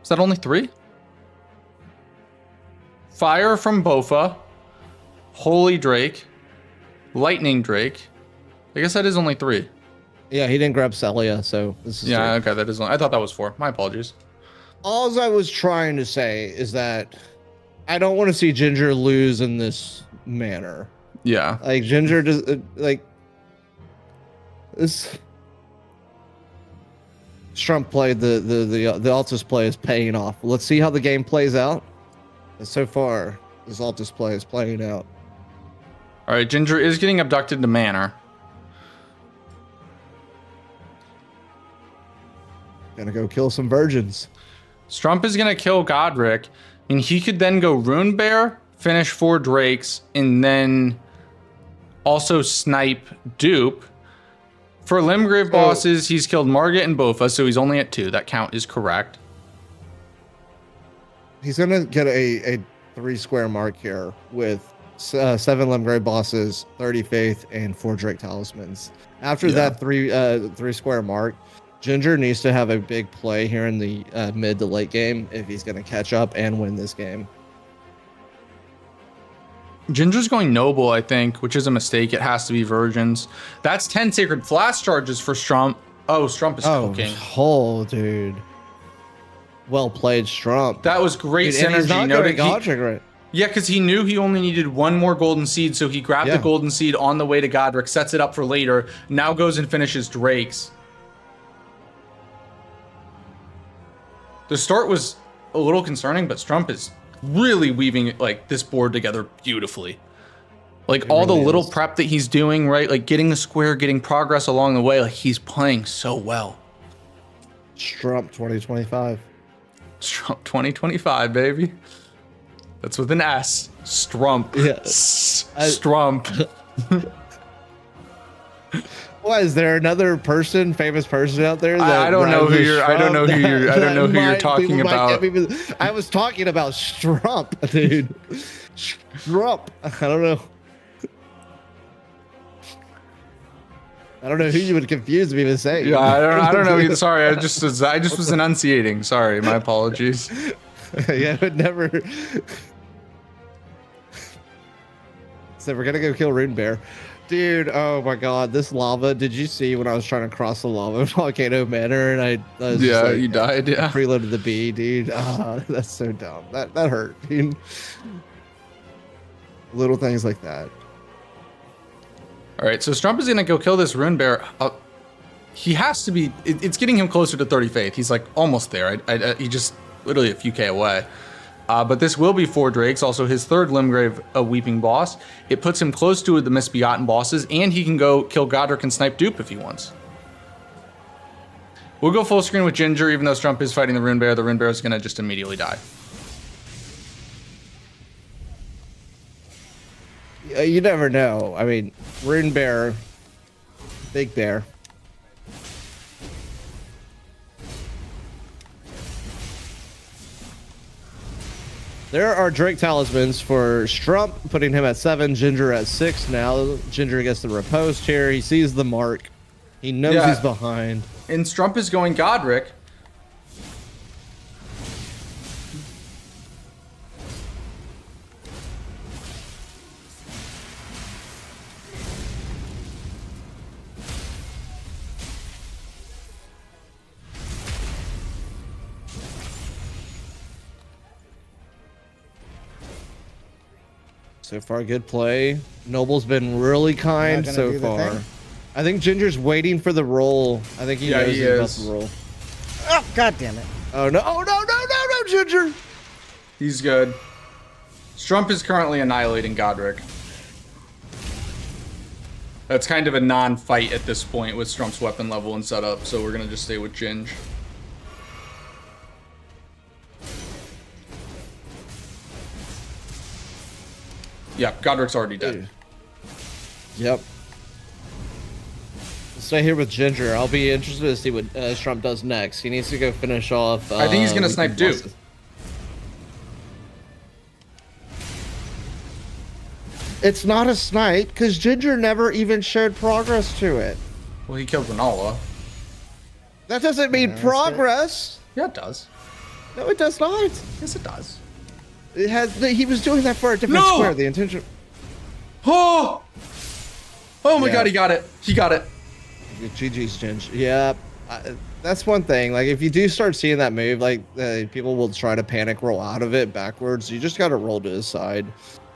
Is that only 3? Fire from Bofa, Holy Drake, Lightning Drake. I guess that is only 3. Yeah, he didn't grab Celia, so this is. Yeah, okay, that is. I thought that was 4. My apologies. All I was trying to say is that I don't want to see Ginger lose in this manner. Yeah. Like Ginger does, like this. Strump played the Altus play is paying off. Let's see how the game plays out. And so far, this Altus play is playing out. All right, Ginger is getting abducted to Manor. Gonna go kill some virgins. Strump is gonna kill Godric, and he could then go Rune Bear, finish 4 Drakes, and then also snipe Dupe. For Limgrave bosses, he's killed Margit and Bofa, so he's only at 2. That count is correct. He's gonna get a 3 square mark here with 7 Limgrave bosses, 30 faith, and 4 Drake talismans. After that 3 square mark, Ginger needs to have a big play here in the mid to late game if he's gonna catch up and win this game. Ginger's going Noble, I think, which is a mistake. It has to be Virgins. That's 10 Sacred Flash charges for Strump. Oh, Strump is cooking. Oh, dude. Well played, Strump. That was great Dude, synergy. Right? Yeah, because he knew he only needed 1 more golden seed, so he grabbed the golden seed on the way to Godric, sets it up for later, now goes and finishes Drakes. The start was a little concerning, but Strump is really weaving like this board together beautifully. Like it all really the little prep that he's doing, right? Like getting the square, getting progress along the way. Like he's playing so well. Strump 2025. Strump 2025, baby. That's with an S. Strump. Yeah. Strump. What is there another person, famous person out there? That I don't know who you're. I don't know who you're. I don't know who you're talking about. I was talking about Strump, dude. Strump. I don't know. I don't know who you would confuse me with saying. Yeah, I don't know either. Sorry, I just was enunciating. Sorry, my apologies. Yeah, I would never. So we're gonna go kill Rune Bear. Dude, oh my god, this lava. Did you see when I was trying to cross the lava Volcano Manor and I was Yeah, just like, you died, yeah. Preloaded the bee, dude. Oh, that's so dumb. That hurt, dude. Little things like that. All right, so Strump is gonna go kill this Rune Bear. He has to be. It's getting him closer to 30 faith. He's like almost there. He just literally a few K away. But this will be 4 Drakes, also his 3rd Limgrave Weeping boss. It puts him close to the Misbegotten bosses, and he can go kill Godric and snipe Dupe if he wants. We'll go full screen with Ginger, even though Strump is fighting the Rune Bear. The Rune Bear is gonna just immediately die. You never know. I mean, Rune Bear, big bear. There are Drake talismans for Strump, putting him at 7, Ginger at 6 now. Ginger gets the riposte here. He sees the mark. He knows he's behind. And Strump is going Godric. So far, good play. Noble's been really kind so far. I think Ginger's waiting for the roll. I think he knows he's about to roll. Oh, god damn it. Oh, no. Oh, no, Ginger. He's good. Strump is currently annihilating Godric. That's kind of a non-fight at this point with Strump's weapon level and setup, so we're going to just stay with Ginge. Yeah, Godric's already dead. Yep. Stay here with Ginger. I'll be interested to see what Strump does next. He needs to go finish off. I think he's going to snipe Dupe. It's not a snipe because Ginger never even showed progress to it. Well, he killed Renala. That doesn't mean progress. Yeah, it does. No, it does not. Yes, it does. It has. He was doing that for a different square. The intention. Oh! Oh my god, he got it. He got it. GG's, Ginge. Yeah, that's one thing. Like, if you do start seeing that move, like, people will try to panic roll out of it backwards. You just got to roll to his side.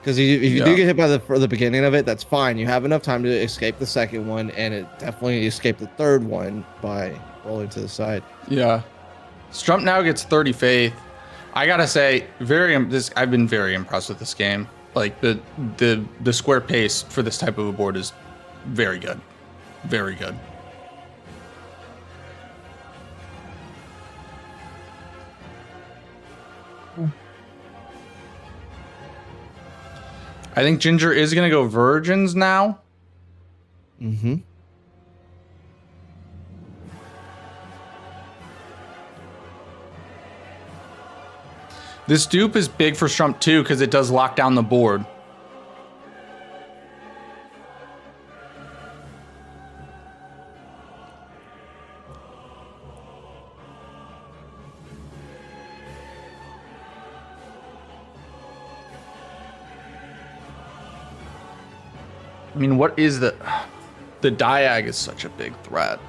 Because if you do get hit by the beginning of it, that's fine. You have enough time to escape the second one, and it definitely escaped the third one by rolling to the side. Yeah. Strump now gets 30 faith. I gotta say, I've been very impressed with this game. Like the square pace for this type of a board is very good, very good. I think Ginger is gonna go Virgins now. Mm-hmm. This dupe is big for Strump too because it does lock down the board. I mean, what is the Diag is such a big threat.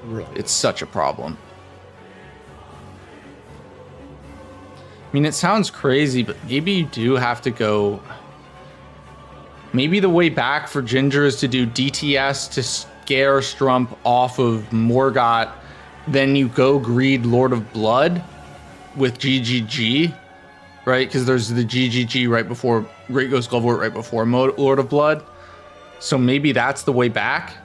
Really? It's such a problem. I mean, it sounds crazy, but maybe you do have to go. Maybe the way back for Ginger is to do DTS to scare Strump off of Morgott. Then you go greed Lord of Blood with GGG, right? Because there's the GGG right before Great Ghost Glovewort right before Lord of Blood. So maybe that's the way back.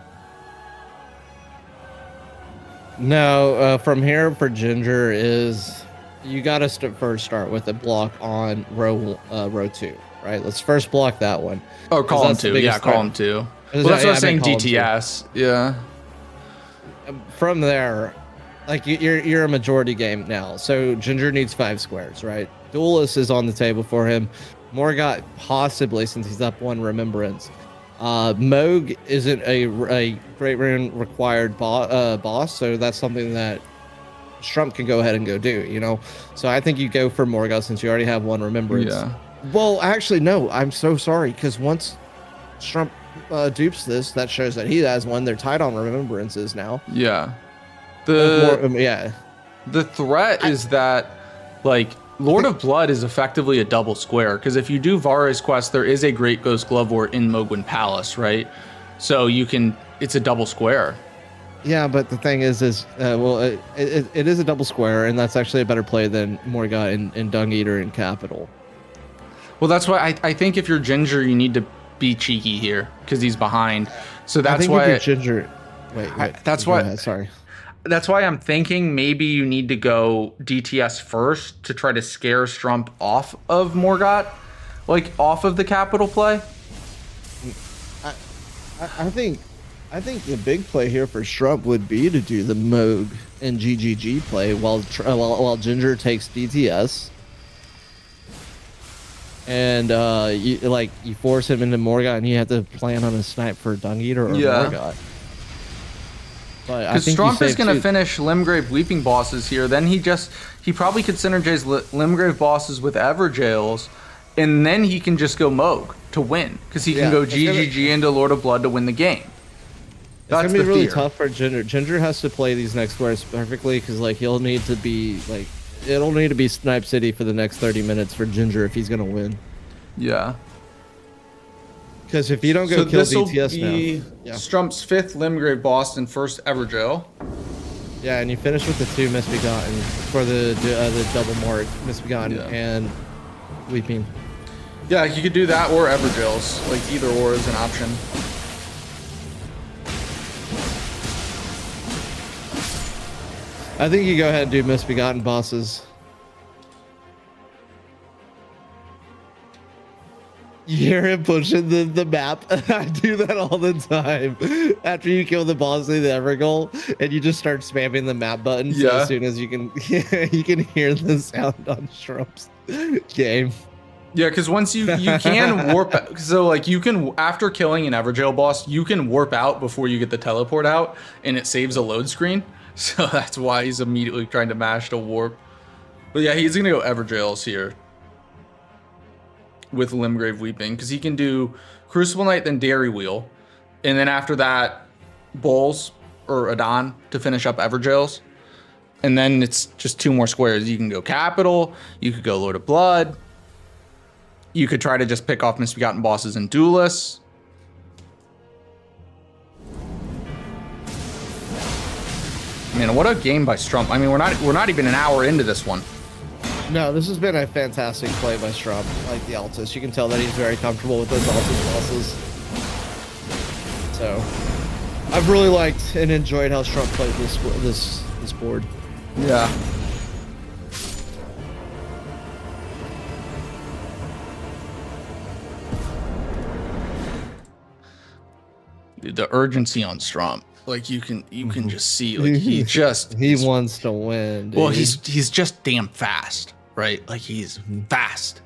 No, from here for Ginger is. You got to first start with a block on row 2, right? Let's first block that one. Oh, column 2. Yeah, column 2. Well, that's what I was I saying. meant column two. DTS. Yeah. From there, like you're a majority game now. So Ginger needs 5 squares, right? Duelist is on the table for him. Morgott possibly, since he's up 1 remembrance. Moog isn't a great rune required boss, so that's something that Strump can go ahead and go do, you know? So I think you go for Morgott since you already have 1 remembrance. Yeah. Well, actually, no, I'm so sorry, because once Strump dupes this, that shows that he has 1. They're tied on remembrances now. Yeah. Yeah. The threat is that, like, Lord of Blood is effectively a double square, because if you do Vara's quest, there is a Great Ghost Glove Wart in Mogwin Palace, right? So you can, it's a double square. Yeah, but the thing is well, it is a double square, and that's actually a better play than Morgott and Dung Eater in Capital. Well, that's why I think if you're Ginger, you need to be cheeky here, because he's behind. So that's I think why. if you're Ginger, wait. That's go why. ahead, sorry. That's why I'm thinking maybe you need to go DTS first to try to scare Strump off of Morgott, like off of the capital play. I think the big play here for Strump would be to do the Moog and GGG play while Ginger takes DTS. And you force him into Morgott, and you have to plan on a snipe for Dung Eater or Morgott. But I think Strump is going to finish Limgrave Weeping bosses here. Then he probably could synergize Limgrave bosses with Everjails, and then he can just go Moog to win, because he can go GGG into Lord of Blood to win the game. It's gonna be really tough for Ginger. Ginger has to play these next squares perfectly, because like he'll need to be like, it'll need to be Snipe City for the next 30 minutes for Ginger if he's gonna win. Yeah. Because if you don't go kill DTS now, Strump's 5th Limgrave boss and 1st Everjail. Yeah, and you finish with the 2 Misbegotten for the double mark, Misbegotten and Weeping. Yeah, you could do that or Everjails. Like either or is an option. I think you go ahead and do Misbegotten bosses. You hear him pushing the map. I do that all the time. After you kill the boss in the Evergoal, and you just start spamming the map button. So as soon as you can, you can hear the sound on Strump's game. Yeah, because once you can warp, so like you can, after killing an Everjail boss, you can warp out before you get the teleport out, and it saves a load screen. So that's why he's immediately trying to mash to warp. But yeah, he's gonna go Everjails here with Limgrave Weeping, because he can do Crucible Knight, then Dairy Wheel, and then after that, Bowls or Adon to finish up Everjails. And then it's just 2 more squares. You can go Capital, you could go Lord of Blood, you could try to just pick off Misbegotten bosses and Duelists. Man, what a game by Strump. I mean, we're not even an hour into this one. No, this has been a fantastic play by Strump, like the Altus. You can tell that he's very comfortable with those Altus bosses. So, I've really liked and enjoyed how Strump played this board. Yeah. Dude, the urgency on Strump, like you can just see, like he wants to win. Dude. Well, he's just damn fast, right? Like he's fast,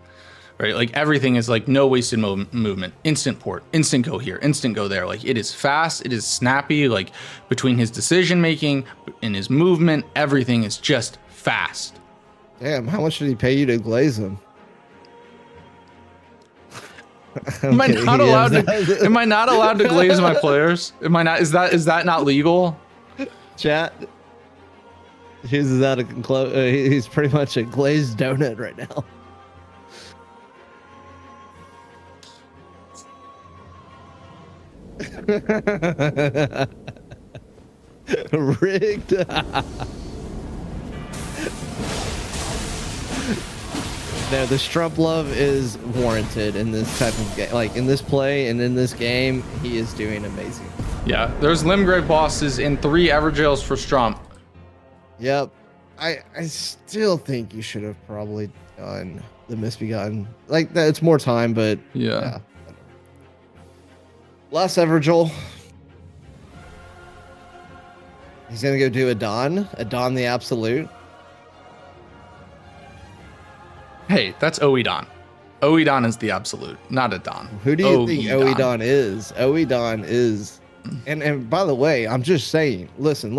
right? Like everything is like no wasted movement, instant port, instant go here, instant go there. Like it is fast, it is snappy. Like between his decision making and his movement, everything is just fast. Damn, how much did he pay you to glaze him? Am I not allowed to? Am I not allowed to glaze my players? Am I not? Is that not legal? Chat. He's out of he's pretty much a glazed donut right now. Rigged. No, the Strump love is warranted in this type of game. Like in this play and in this game, he is doing amazing. Yeah, there's Limgrave bosses in 3 Everjails for Strump. Yep. I still think you should have probably done the Misbegotten. Like that, it's more time, but yeah. Last ever, Joel. He's gonna go do Adon the Absolute. Hey, that's Oedon. Oedon is the absolute, not Adon. Who do you think Oedon is? Oedon is, and by the way, I'm just saying. Listen.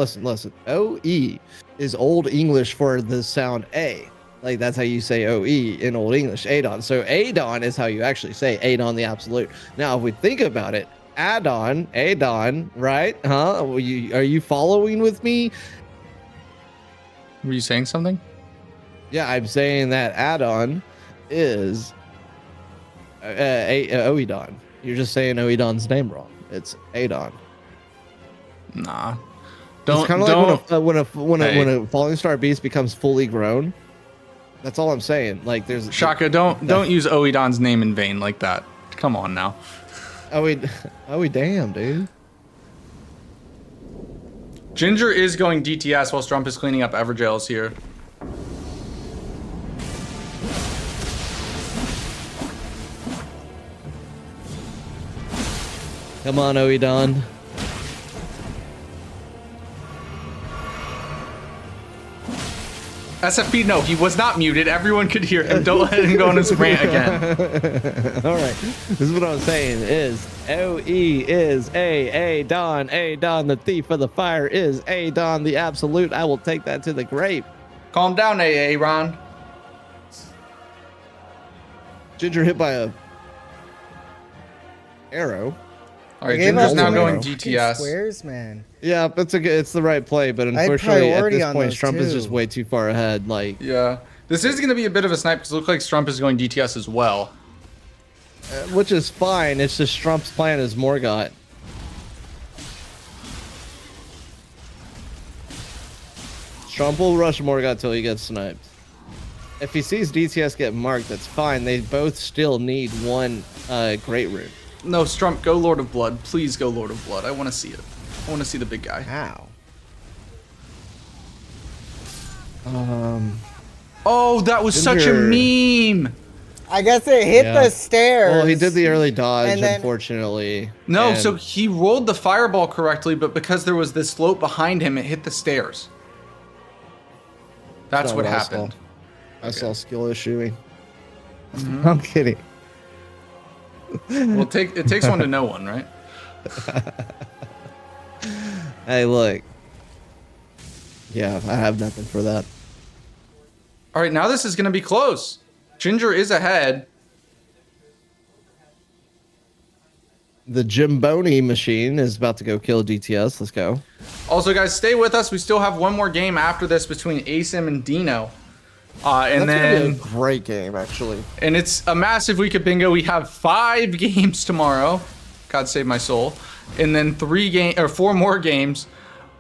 OE is Old English for the sound A. Like that's how you say OE in Old English. Adon. So Adon is how you actually say Adon the Absolute. Now, if we think about it, Adon, right? Huh? Are you following with me? Were you saying something? Yeah, I'm saying that Adon is Oedon. You're just saying Oedon's name wrong. It's Adon. Nah. It's kind of like when a falling star beast becomes fully grown. That's all I'm saying. Like there's Shaka, don't use Oedon's name in vain like that. Come on now. Damn, dude. Ginger is going DTS while Strump is cleaning up Everjails here. Come on, Oedon. SFP, no, he was not muted. Everyone could hear him. Don't let him go on his rant again. All right. This is what I'm saying is OE is Adon. The thief of the fire is Adon the Absolute. I will take that to the grave. Calm down, AA, Ron. Ginger hit by a arrow. All right, Ginger's now going DTS. Squares, man. Yeah, it's the right play, but unfortunately at this point, Strump is just too. way too far ahead. Like, Yeah. This is going to be a bit of a snipe because it looks like Strump is going DTS as well. which is fine. It's just Strump's plan is Morgott. Strump will rush Morgott till he gets sniped. If he sees DTS get marked, that's fine. They both still need one Great Rune. No, Strump, go Lord of Blood. Please go Lord of Blood. I want to see it. I want to see the big guy. How? Oh, that was such a meme. I guess it hit Yeah. the stairs. Well, he did the early dodge, And then- unfortunately. No, and- so he rolled the fireball correctly, but because there was this slope behind him, it hit the stairs. That's not what what I happened. I saw skill issuing. I'm kidding. Well, it takes one to know one, right? Hey, look. Yeah, I have nothing for that. All right, now this is going to be close. Ginger is ahead. The Jimboni machine is about to go kill DTS. Let's go. Also, guys, stay with us. We still have one more game after this between ASIM and Dino. And That's then gonna be a great game, actually. And it's a massive week of bingo. We have 5 games tomorrow. God save my soul. And then 4 more games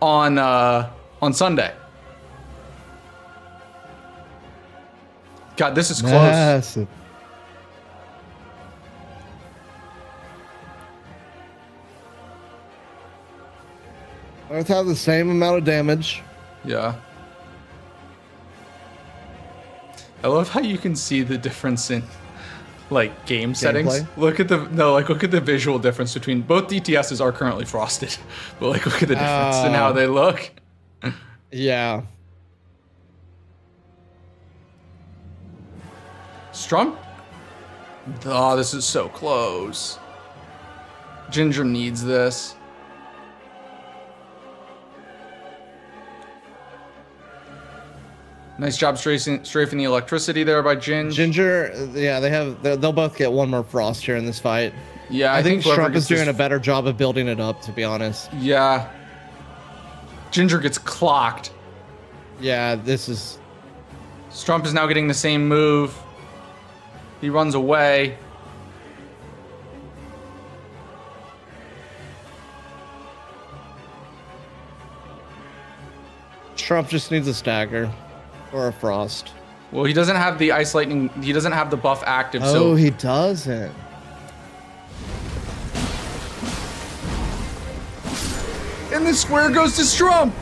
on Sunday. God, this is close. Massive. Both have the same amount of damage. Yeah. I love how you can see the difference in like game settings. Look at the visual difference between both DTSs are currently frosted. But like look at the difference in how they look. Yeah. Strump? Oh, this is so close. Ginger needs this. Nice job strafing the electricity there by Ginge. Ginger, yeah, they'll both get one more frost here in this fight. Yeah, I think whoever Strump is gets doing a better job of building it up, to be honest. Yeah. Ginger gets clocked. Yeah, this is... Strump is now getting the same move. He runs away. Strump just needs a stagger. Or a frost. Well, he doesn't have the ice lightning. He doesn't have the buff active. Oh, so he doesn't. And the square goes to Strump.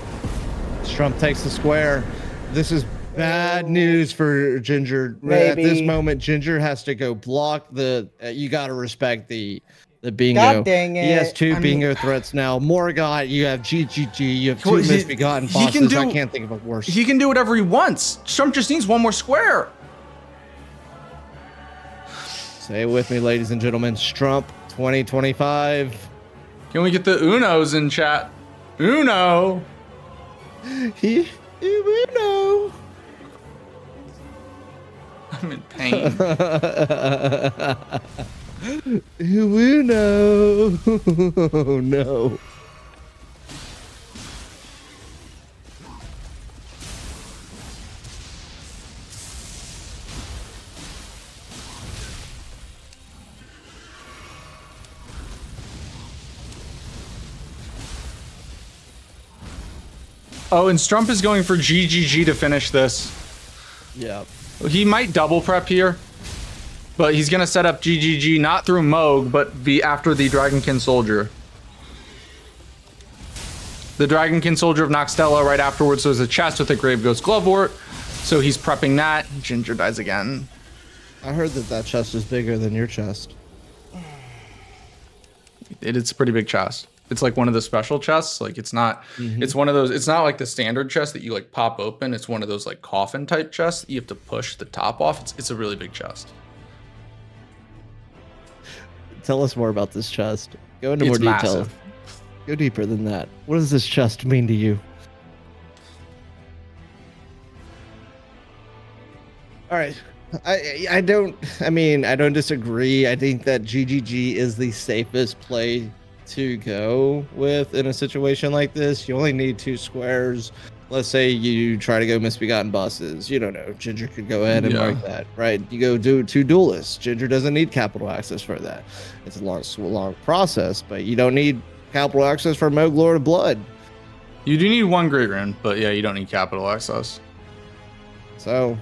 Strump takes the square. This is bad news for Ginger. Maybe. At this moment, Ginger has to go block the. You got to respect the the bingo. God dang He has it. two bingo threats now. Morgot, you have GGG, you have two Well, misbegotten he can bosses. do- I can't think of a worse. He can do whatever he wants. Strump just needs one more square. Say it with me, ladies and gentlemen. Strump 2025. Can we get the Unos in chat? Uno. Uno. I'm in pain. Uno. Oh, no. Oh, and Strump is going for GGG to finish this. Yeah. He might double prep here, but he's going to set up GGG not through Moog, but be after the Dragonkin Soldier. The Dragonkin Soldier of Noxtella right afterwards, so there's a chest with a Grave Ghost Glovewort, so he's prepping that. Ginger dies again. I heard that chest is bigger than your chest. It's a pretty big chest. It's like one of the special chests. Like it's not, it's one of those, it's not like the standard chest that you like pop open. It's one of those like coffin type chests that you have to push the top off. It's a really big chest. Tell us more about this chest. Go into It's more detail. massive. Go deeper than that. What does this chest mean to you? All right. I don't disagree. I think that GGG is the safest play to go with in a situation like this. You only need 2 squares. Let's say you try to go misbegotten bosses. You don't know. Ginger could go ahead and mark that, right? You go do 2 duelists. Ginger doesn't need capital access for that. It's a long process, but you don't need capital access for Moog Lord of Blood. You do need 1 Great Rune, but yeah, you don't need capital access. So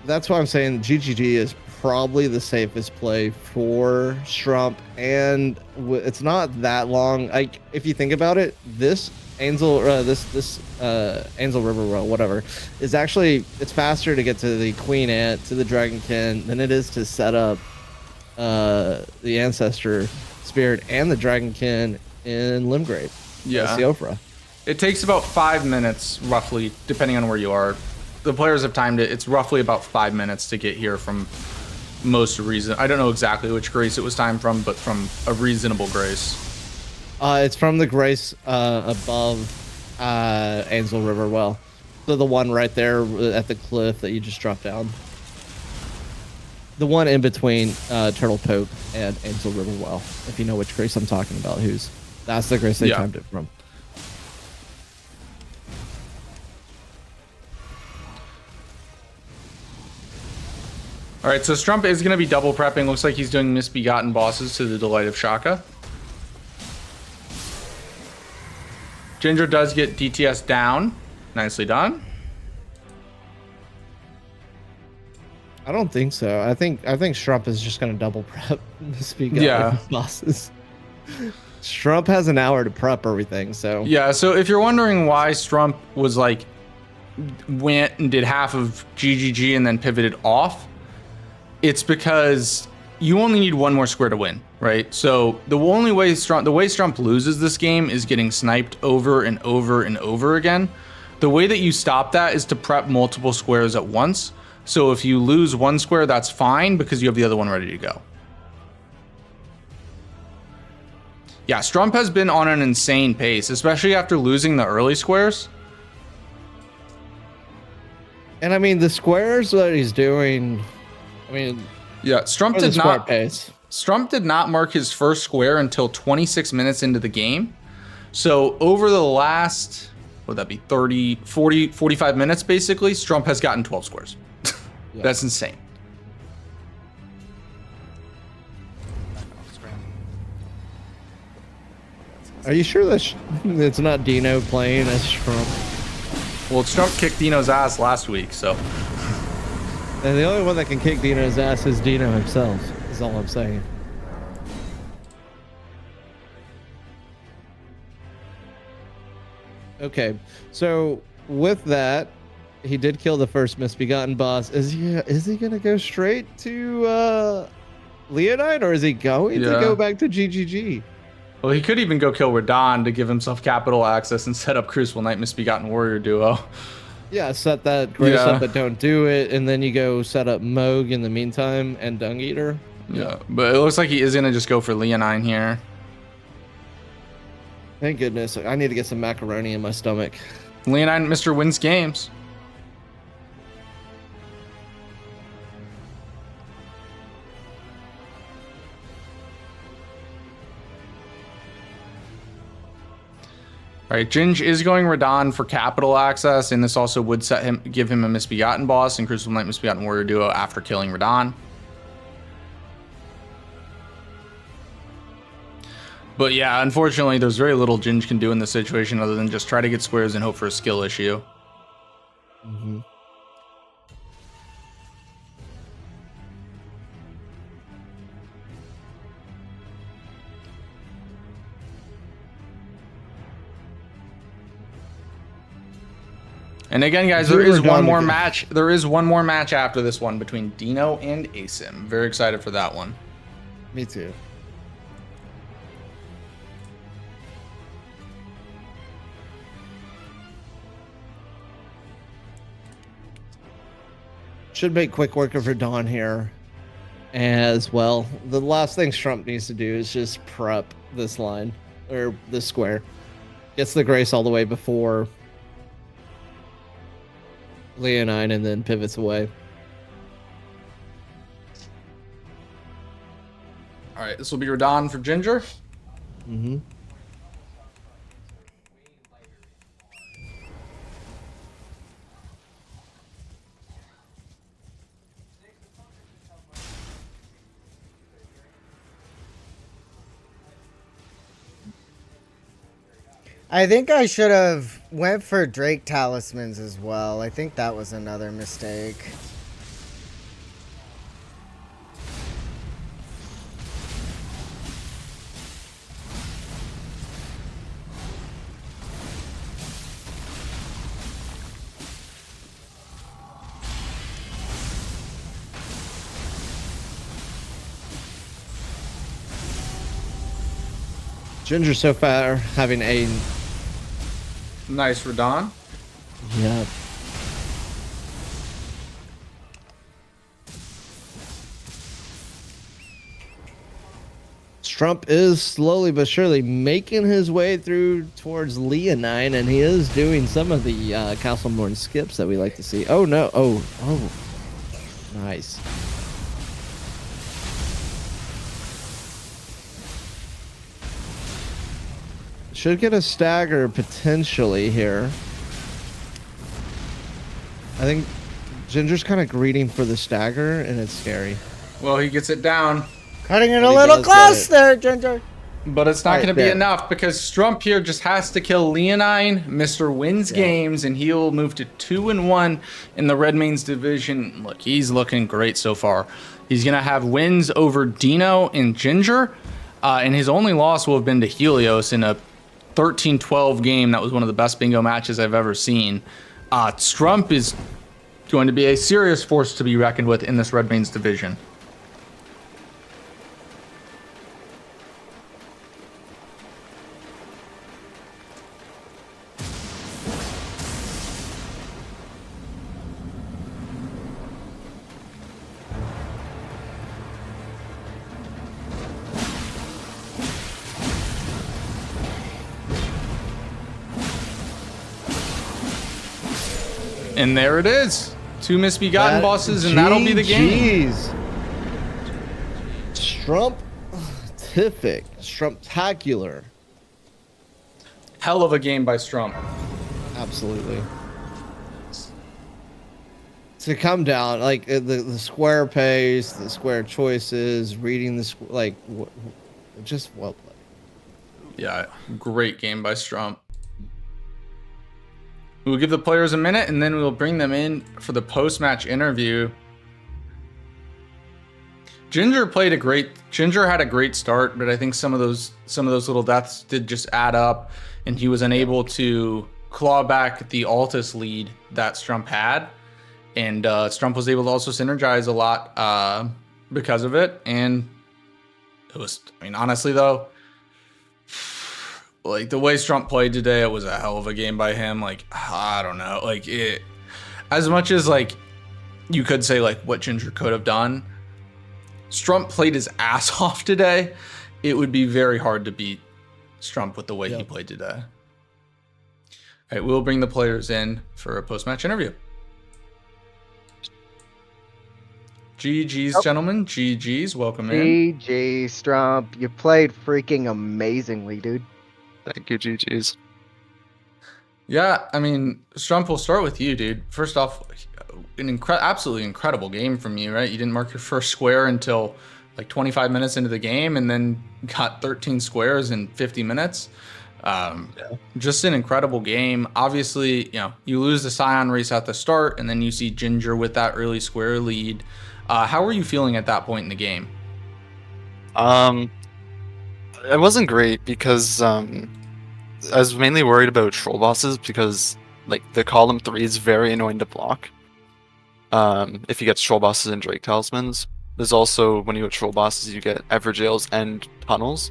that's why I'm saying GGG is probably the safest play for Strump, and it's not that long. Like if you think about it, this Angel River Well, whatever, is actually, it's faster to get to the Queen Ant, to the Dragonkin, than it is to set up the Ancestor Spirit and the Dragonkin in Limgrave. Yeah. Siofra. It takes about 5 minutes, roughly, depending on where you are. The players have timed it. It's roughly about 5 minutes to get here from most reason. I don't know exactly which grace it was timed from, but from a reasonable grace. It's from the grace above Ansel River Well. So the one right there at the cliff that you just dropped down. The one in between Turtle Poke and Ansel River Well. If you know which grace I'm talking about, that's the grace they timed it from. All right, so Strump is going to be double prepping. Looks like he's doing misbegotten bosses to the delight of Shaka. Ginger does get DTS down. Nicely done. I don't think so. I think Strump is just going to double prep misbegotten bosses. Strump has an hour to prep everything, so. Yeah, so if you're wondering why Strump was like, went and did half of GGG and then pivoted off, it's because you only need 1 more square to win, right? So the only way Strump loses this game is getting sniped over and over and over again. The way that you stop that is to prep multiple squares at once. So if you lose 1 square, that's fine because you have the other one ready to go. Yeah, Strump has been on an insane pace, especially after losing the early squares. And I mean, the squares that he's doing, I mean, yeah, Strump did not mark his first square until 26 minutes into the game. So over the last, what would that be, 30, 40, 45 minutes basically, Strump has gotten 12 squares. Yeah. That's insane. Are you sure that it's not Dino playing as Strump? Well, Strump kicked Dino's ass last week, so. And the only one that can kick Dino's ass is Dino himself, is all I'm saying. Okay, so with that, he did kill the first misbegotten boss. Is he gonna go straight to Leonine, or is he going to Yeah. go back to GGG? Well, he could even go kill Radon to give himself capital access and set up Crucible Knight Misbegotten Warrior duo. Yeah, set that Grace Yeah. up, but don't do it, and then you go set up Moog in the meantime and Dung Eater. Yeah, but it looks like he is gonna just go for Leonine here. Thank goodness. I need to get some macaroni in my stomach. Leonine, Mr. Wins games. All right, Ginge is going Radon for capital access, and this also would give him a Misbegotten boss and Crucible Knight Misbegotten Warrior duo after killing Radon. But yeah, unfortunately, there's very little Ginge can do in this situation other than just try to get squares and hope for a skill issue. Mm-hmm. And again, guys, there is one more match. There is one more match after this one between Dino and Asim. Very excited for that one. Me too. Should make quick work of Radon here as well. The last thing Strump needs to do is just prep this line, or this square. Gets the Grace all the way before Leonine and then pivots away. All right, this will be Radon for Ginger. Mm-hmm. I think I should have went for Drake talismans as well. I think that was another mistake. Ginger so far having a Nice, Radon. yeah. Strump is slowly but surely making his way through towards Leonine, and he is doing some of the Castlemorn skips that we like to see. Oh no! Oh, nice. Should get a stagger potentially here. I think Ginger's kind of greeting for the stagger, and it's scary. Well, he gets it down, Cutting it a He little does get close it. there, Ginger. but it's not Right going to be there. enough because Strump here just has to kill Leonine. Mr. Wins games, and he'll move to 2-1 in the Red Mains division. Look, he's looking great so far. He's going to have wins over Dino and Ginger, and his only loss will have been to Helios in a 13-12 game. That was one of the best bingo matches I've ever seen. Strump is going to be a serious force to be reckoned with in this Red Mains division. And there it is. 2 misbegotten bosses, and that'll be the game. GGs. Strump-tific. Strumptacular. Hell of a game by Strump. Absolutely. To come down, like the square pace, the square choices, reading the just well played. Yeah, great game by Strump. We'll give the players a minute, and then we'll bring them in for the post-match interview. Ginger had a great start, but I think some of those little deaths did just add up, and he was unable to claw back the Altus lead that Strump had. And Strump was able to also synergize a lot because of it, and I mean, honestly though, like the way Strump played today, it was a hell of a game by him. Like, I don't know, like it, as much as like you could say like what Ginger could have done, Strump played his ass off today. It would be very hard to beat Strump with the way he played today. All right, we'll bring the players in for a post-match interview. GG's, gentlemen. GG's. Welcome in. GG, Strump. You played freaking amazingly, dude. Thank you, GG's. Yeah, I mean, Strump, we'll start with you, dude. First off, an absolutely incredible game from you, right? You didn't mark your first square until like 25 minutes into the game, and then got 13 squares in 50 minutes. Just an incredible game. Obviously, you know, you lose the Scion race at the start, and then you see Ginger with that early square lead. How were you feeling at that point in the game? It wasn't great because I was mainly worried about troll bosses because like the column 3 is very annoying to block. If you get troll bosses and Drake talismans. There's also, when you get troll bosses, you get Everjails and tunnels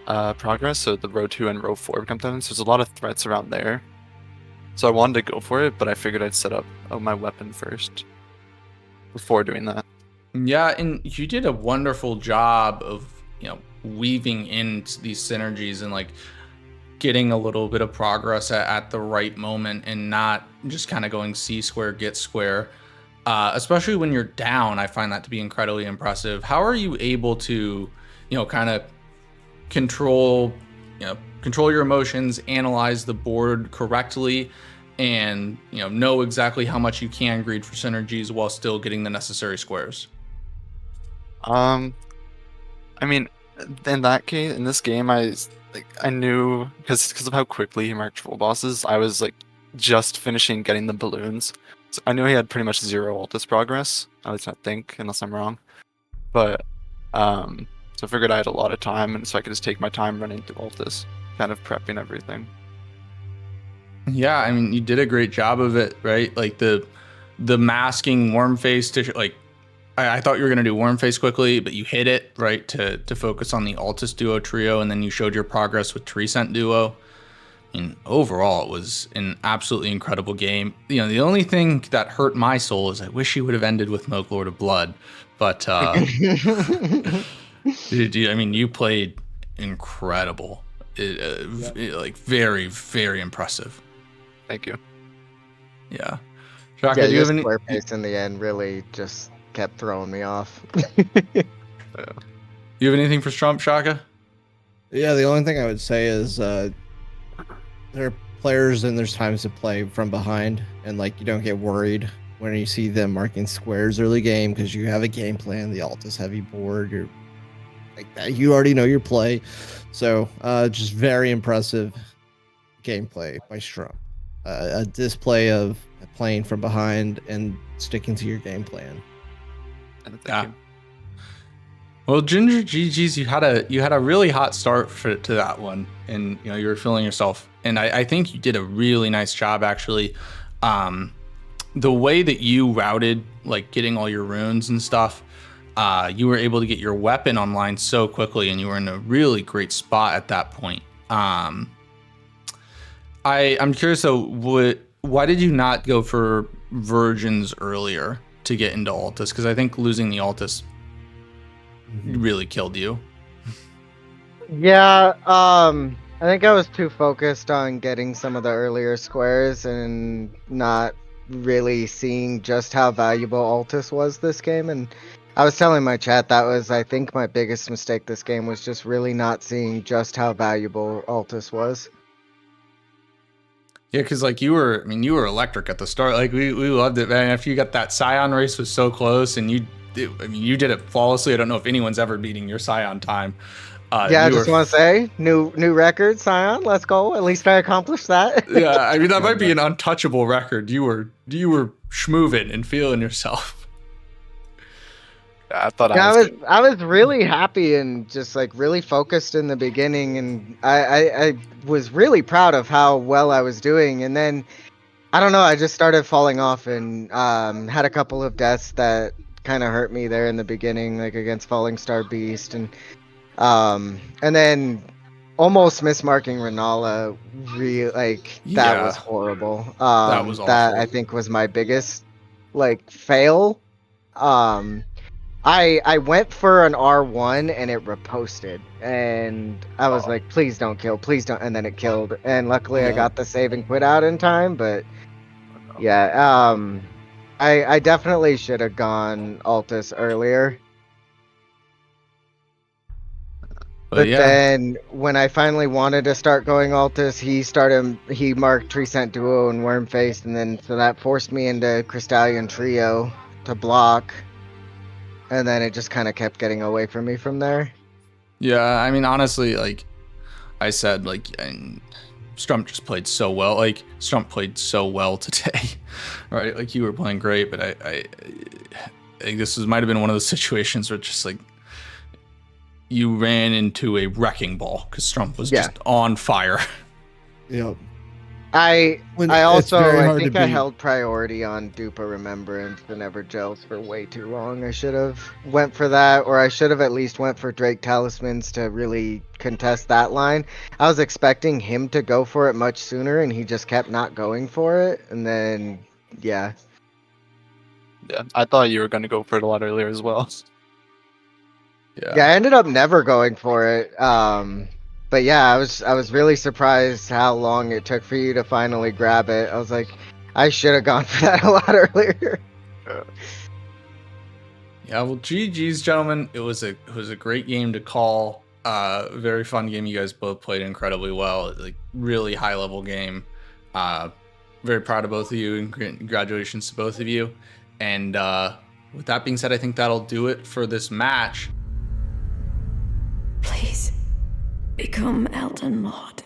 progress, so the row 2 and row 4 become tunnels. So there's a lot of threats around there. So I wanted to go for it, but I figured I'd set up my weapon first before doing that. Yeah, and you did a wonderful job of, you know, weaving in these synergies and like getting a little bit of progress at the right moment and not just kind of going C square, get square. Especially when you're down, I find that to be incredibly impressive. How are you able to, you know, kind of control your emotions, analyze the board correctly, and, you know exactly how much you can greed for synergies while still getting the necessary squares? I mean, in that case, in this game, I knew because of how quickly he marked troll bosses. I was like just finishing getting the balloons. So I knew he had pretty much 0 Altus progress. At least I think, unless I'm wrong. But so I figured I had a lot of time, and so I could just take my time running through Altus, kind of prepping everything. Yeah, I mean, you did a great job of it, right? Like the masking warm face to like. I thought you were going to do Warm Face quickly, but you hit it, right, to focus on the Altus Duo trio, and then you showed your progress with Tree Scent Duo. And overall, it was an absolutely incredible game. You know, the only thing that hurt my soul is I wish you would have ended with Moke Lord of Blood. But, dude, I mean, you played incredible. Like, very, very impressive. Thank you. Yeah. Shaka, Yeah, do you your have any... square pace in the end really just kept throwing me off. You have anything for Strump, Shaka? Yeah, the only thing I would say is there are players and there's times to play from behind, and like you don't get worried when you see them marking squares early game because you have a game plan. The Altus heavy board, you're like that. You already know your play, so just very impressive gameplay by Strump. A display of playing from behind and sticking to your game plan. Thank you. Well, Ginger, GG's, you had a really hot start to that one, and you know you were feeling yourself, and I think you did a really nice job actually. The way that you routed, like getting all your runes and stuff, you were able to get your weapon online so quickly, and you were in a really great spot at that point. I'm curious though, why did you not go for virgins earlier to get into Altus? Because I think losing the Altus really killed you. Yeah, I think I was too focused on getting some of the earlier squares and not really seeing just how valuable Altus was this game. And I was telling my chat that was, I think, my biggest mistake this game was just really not seeing just how valuable Altus was. Yeah, because like you were electric at the start. Like we loved it, man. After you got that Scion race was so close, and you did it flawlessly. I don't know if anyone's ever beating your Scion time. Yeah, I just want to say, new record, Scion. Let's go. At least I accomplished that. Yeah, I mean that might be an untouchable record. You were schmoovin' and feeling yourself. Yeah, I thought I was really happy and just like really focused in the beginning, and I was really proud of how well I was doing. And then I don't know, I just started falling off and had a couple of deaths that kind of hurt me there in the beginning, like against Falling Star Beast, and then almost mismarking Renala. That was Yeah, horrible. that was That awful. I think was my biggest like fail. Um, I went for an R1 and it reposted, and I was like, please don't kill, please don't, and then it killed, and luckily I Yeah. got the save and quit out in time, but yeah, I definitely should have gone Altus earlier. But But yeah, then when I finally wanted to start going Altus, he marked Treecent Duo and Wormface, and then so that forced me into Crystallion Trio to block, and then it just kind of kept getting away from me from there. yeah. I mean, honestly, like I said, like and Strump just played so well. Like Strump played so well today, right? Like you were playing great, but I think might have been one of those situations where just like you ran into a wrecking ball because Strump was Yeah. just on fire. Yep. I When I it's very also I hard to think I beat. held priority on Dupa Remembrance and Never Gels for way too long. I should have went for that, or I should have at least went for Drake Talismans to really contest that line. I was expecting him to go for it much sooner, and he just kept not going for it. And then yeah, Yeah, I thought you were gonna go for it a lot earlier as well. yeah, I ended up never going for it. But yeah, I was really surprised how long it took for you to finally grab it. I was like, I should have gone for that a lot earlier. Yeah, well, GG's, gentlemen. It was a great game to call. Very fun game. You guys both played incredibly well. Like really high level game. Very proud of both of you, and congratulations to both of you. And with that being said, I think that'll do it for this match. Please become Elden Lord.